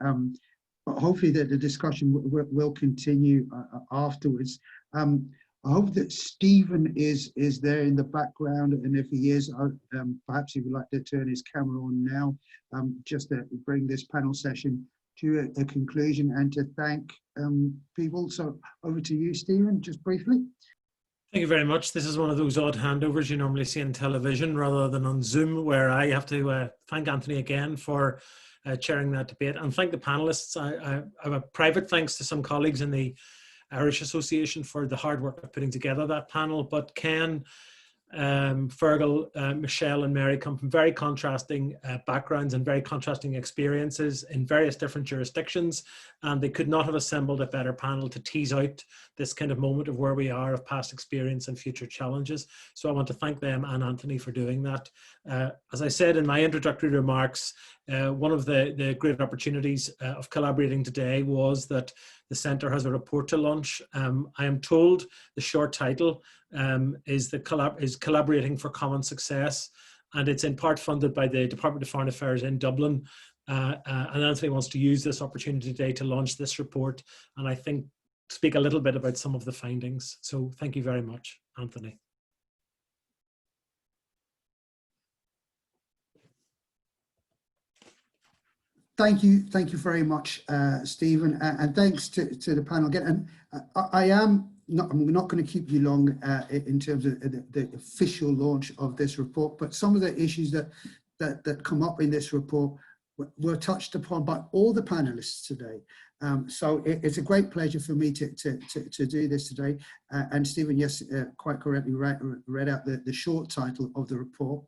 But hopefully the discussion will continue afterwards. I hope that Stephen is there in the background, and if he is, perhaps he would like to turn his camera on now, just to bring this panel session to a conclusion and to thank people. So over to you, Stephen, just briefly. Thank you very much. This is one of those odd handovers you normally see in television rather than on Zoom, where I have to thank Anthony again for chairing that debate, and thank the panelists. I have a private thanks to some colleagues in the Irish Association for the hard work of putting together that panel, but Ken, Feargal, Michele and Mary come from very contrasting backgrounds and very contrasting experiences in various different jurisdictions, and they could not have assembled a better panel to tease out this kind of moment of where we are, of past experience and future challenges. So I want to thank them and Anthony for doing that. As I said in my introductory remarks, one of the great opportunities of collaborating today was that the Centre has a report to launch. I am told the short title is Collaborating for Common Success, and it's in part funded by the Department of Foreign Affairs in Dublin. And Anthony wants to use this opportunity today to launch this report, and I think speak a little bit about some of the findings. So thank you very much, Anthony. Thank you very much, Stephen, and thanks to the panel again. And I'm not going to keep you long in terms of the official launch of this report, but some of the issues that come up in this report were touched upon by all the panelists today. So it's a great pleasure for me to do this today. And Stephen, yes, quite correctly read out the short title of the report.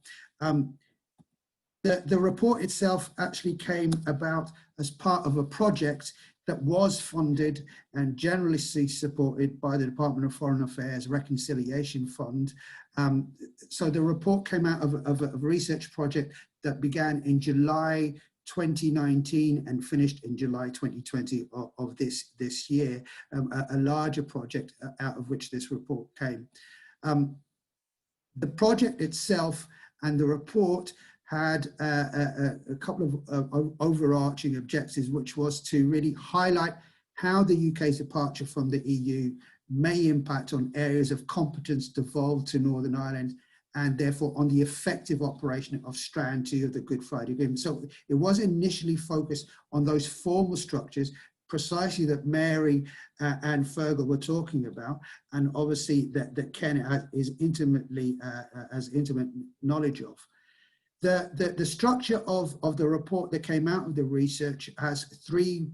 The report itself actually came about as part of a project that was funded and generously supported by the Department of Foreign Affairs Reconciliation Fund. So the report came out of a research project that began in July 2019 and finished in July 2020 of this year, a larger project out of which this report came. The project itself and the report had a couple of overarching objectives, which was to really highlight how the UK's departure from the EU may impact on areas of competence devolved to Northern Ireland, and therefore on the effective operation of Strand 2 of the Good Friday Agreement. So it was initially focused on those formal structures, precisely that Mary and Feargal were talking about, and obviously that Ken has intimate knowledge of. The structure of the report that came out of the research has three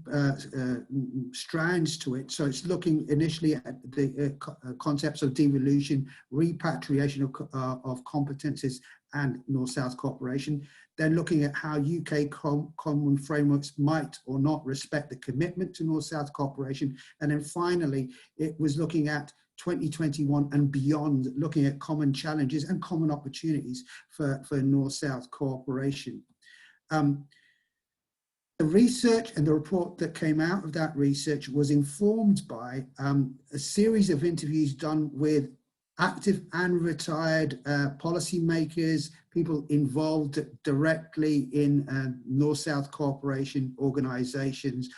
strands to it. So it's looking initially at the concepts of devolution, repatriation of competences and North-South cooperation, then looking at how UK common frameworks might or not respect the commitment to North-South cooperation. And then finally, it was looking at 2021 and beyond, looking at common challenges and common opportunities for North-South cooperation. The research and the report that came out of that research was informed by a series of interviews done with active and retired policymakers, people involved directly in North-South cooperation organisations,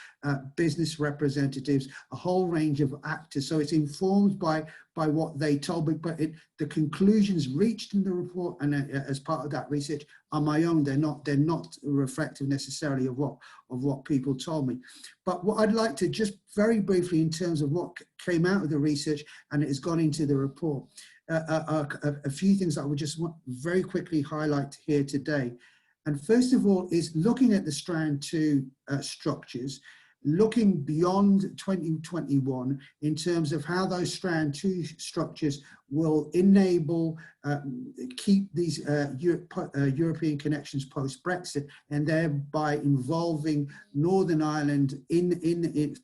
business representatives, a whole range of actors. So it's informed by what they told me, but the conclusions reached in the report and as part of that research are my own. They're not reflective necessarily of what people told me. But what I'd like to just very briefly, in terms of what came out of the research and it has gone into the report, a few things I would just want very quickly highlight here today. And first of all is looking at the Strand 2 structures, looking beyond 2021 in terms of how those Strand 2 structures will enable, keep these European connections post-Brexit, and thereby involving Northern Ireland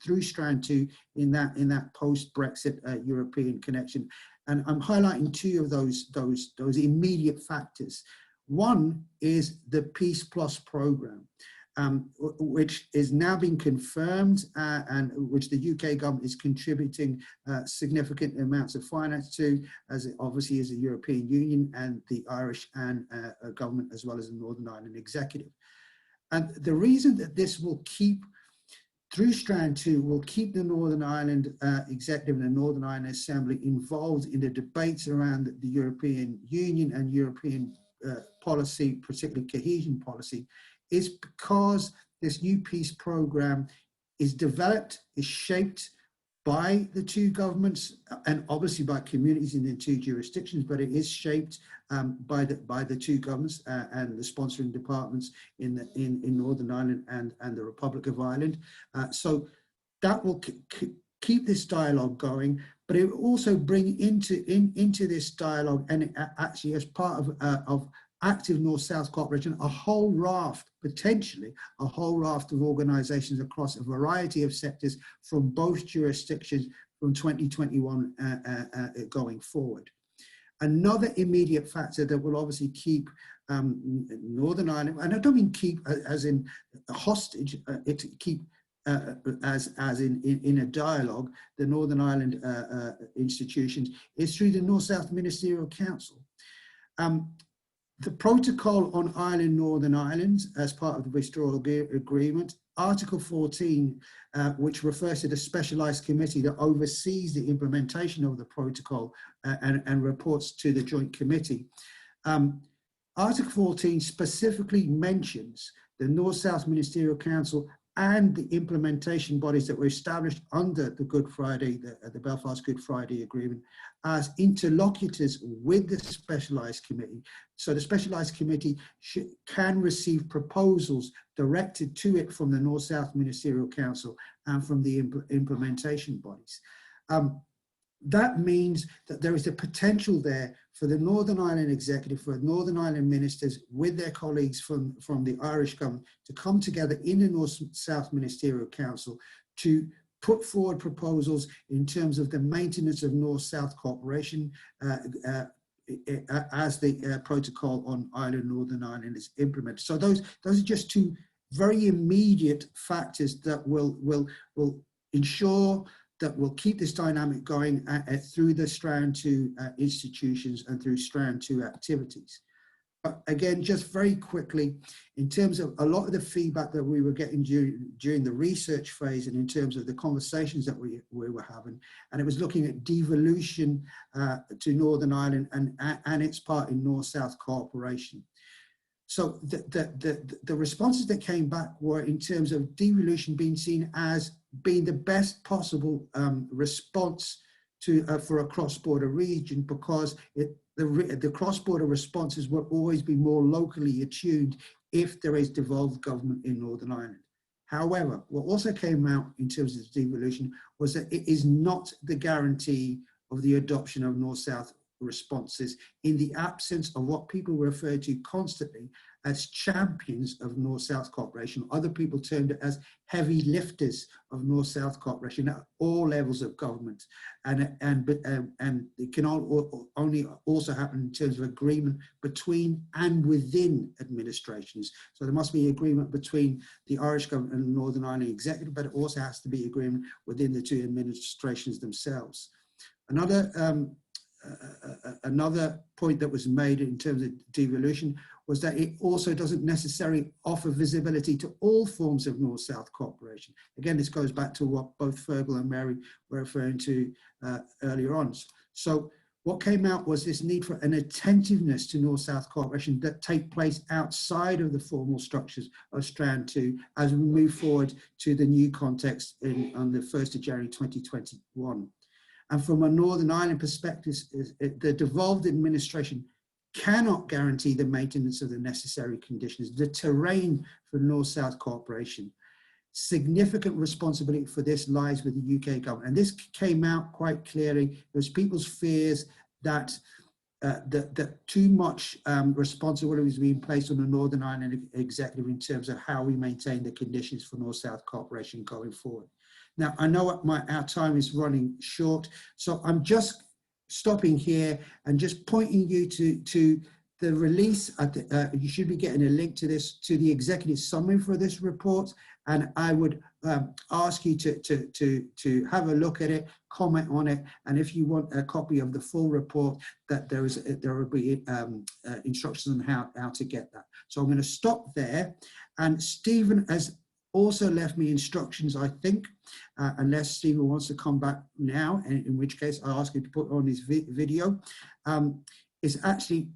through Strand 2 in that post-Brexit European connection. And I'm highlighting two of those immediate factors. One is the Peace Plus programme, which is now being confirmed and which the UK government is contributing significant amounts of finance to, as it obviously is the European Union and the Irish and government, as well as the Northern Ireland Executive. And the reason that this will keep, through Strand 2, will keep the Northern Ireland Executive and the Northern Ireland Assembly involved in the debates around the European Union and European policy, particularly cohesion policy, is because this new peace programme is developed, is shaped by the two governments and obviously by communities in the two jurisdictions, but it is shaped by the two governments and the sponsoring departments in Northern Ireland and the Republic of Ireland. So that will keep this dialogue going, but it will also bring into this dialogue, and actually as part of active North-South cooperation, potentially a whole raft of organisations across a variety of sectors from both jurisdictions from 2021 going forward. Another immediate factor that will obviously keep Northern Ireland, and I don't mean keep as in hostage, keep as in a dialogue, the Northern Ireland institutions, is through the North-South Ministerial Council. The protocol on Ireland, Northern Ireland, as part of the Withdrawal Agreement, Article 14, which refers to the specialised committee that oversees the implementation of the protocol and reports to the Joint Committee. Article 14 specifically mentions the North-South Ministerial Council and the implementation bodies that were established under the Good Friday, the Belfast Good Friday Agreement, as interlocutors with the specialised committee. So the specialised committee can receive proposals directed to it from the North-South Ministerial Council and from the implementation bodies. That means that there is a potential there for the Northern Ireland Executive, for Northern Ireland ministers with their colleagues from the Irish government to come together in the North-South Ministerial Council to put forward proposals in terms of the maintenance of North-South cooperation as the protocol on Ireland, Northern Ireland is implemented. So those are just two very immediate factors that will ensure that will keep this dynamic going through the Strand 2 institutions and through Strand 2 activities. But again, just very quickly, in terms of a lot of the feedback that we were getting during the research phase and in terms of the conversations that we were having, and it was looking at devolution to Northern Ireland and its part in North-South cooperation. So the responses that came back were in terms of devolution being seen as being the best possible response to for a cross-border region, because the cross-border responses will always be more locally attuned if there is devolved government in Northern Ireland. However, what also came out in terms of devolution was that it is not the guarantee of the adoption of North-South responses in the absence of what people refer to constantly as champions of North-South cooperation. Other people termed it as heavy lifters of North-South cooperation at all levels of government, and it can only also happen in terms of agreement between and within administrations. So there must be agreement between the Irish government and the Northern Ireland Executive, but it also has to be agreement within the two administrations themselves. Another point that was made in terms of devolution was that it also doesn't necessarily offer visibility to all forms of North-South cooperation. Again, this goes back to what both Feargal and Mary were referring to earlier on. So what came out was this need for an attentiveness to North-South cooperation that take place outside of the formal structures of Strand 2 as we move forward to the new context on the 1st of January 2021. And from a Northern Ireland perspective, the devolved administration cannot guarantee the maintenance of the necessary conditions, the terrain for North-South cooperation. Significant responsibility for this lies with the UK government. And this came out quite clearly. There was people's fears that that too much responsibility was being placed on the Northern Ireland Executive in terms of how we maintain the conditions for North-South cooperation going forward. Now, I know our time is running short, so I'm just stopping here and just pointing you to the release. You should be getting a link to this, to the executive summary for this report, and I would ask you to have a look at it, comment on it, and if you want a copy of the full report, that there will be instructions on how to get that. So I'm going to stop there, and Stephen has also left me instructions, I think, unless Stephen wants to come back now, and in which case I'll ask you to put on his video. Is actually,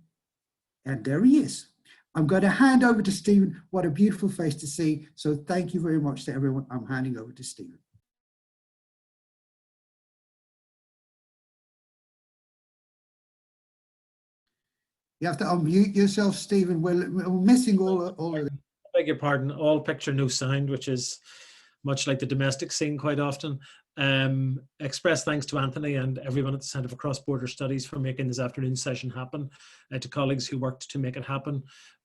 and there he is. I'm going to hand over to Stephen. What a beautiful face to see. So thank you very much to everyone. I'm handing over to Stephen. You have to unmute yourself, Stephen. We're missing all of it. I beg your pardon, all picture, no sound, which is much like the domestic scene quite often. Express thanks to Anthony and everyone at the Centre for Cross-Border Studies for making this afternoon session happen, to colleagues who worked to make it happen.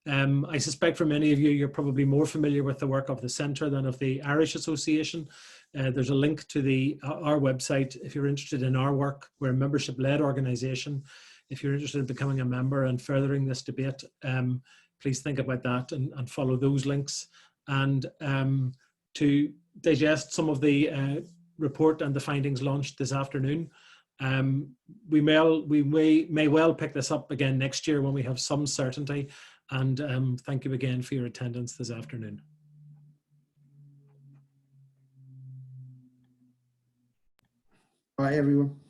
I suspect for many of you, you're probably more familiar with the work of the Centre than of the Irish Association. There's a link to our website if you're interested in our work. We're a membership-led organisation. If you're interested in becoming a member and furthering this debate, please think about that and follow those links. And to digest some of the report and the findings launched this afternoon, we may well pick this up again next year when we have some certainty. And thank you again for your attendance this afternoon. Bye, everyone.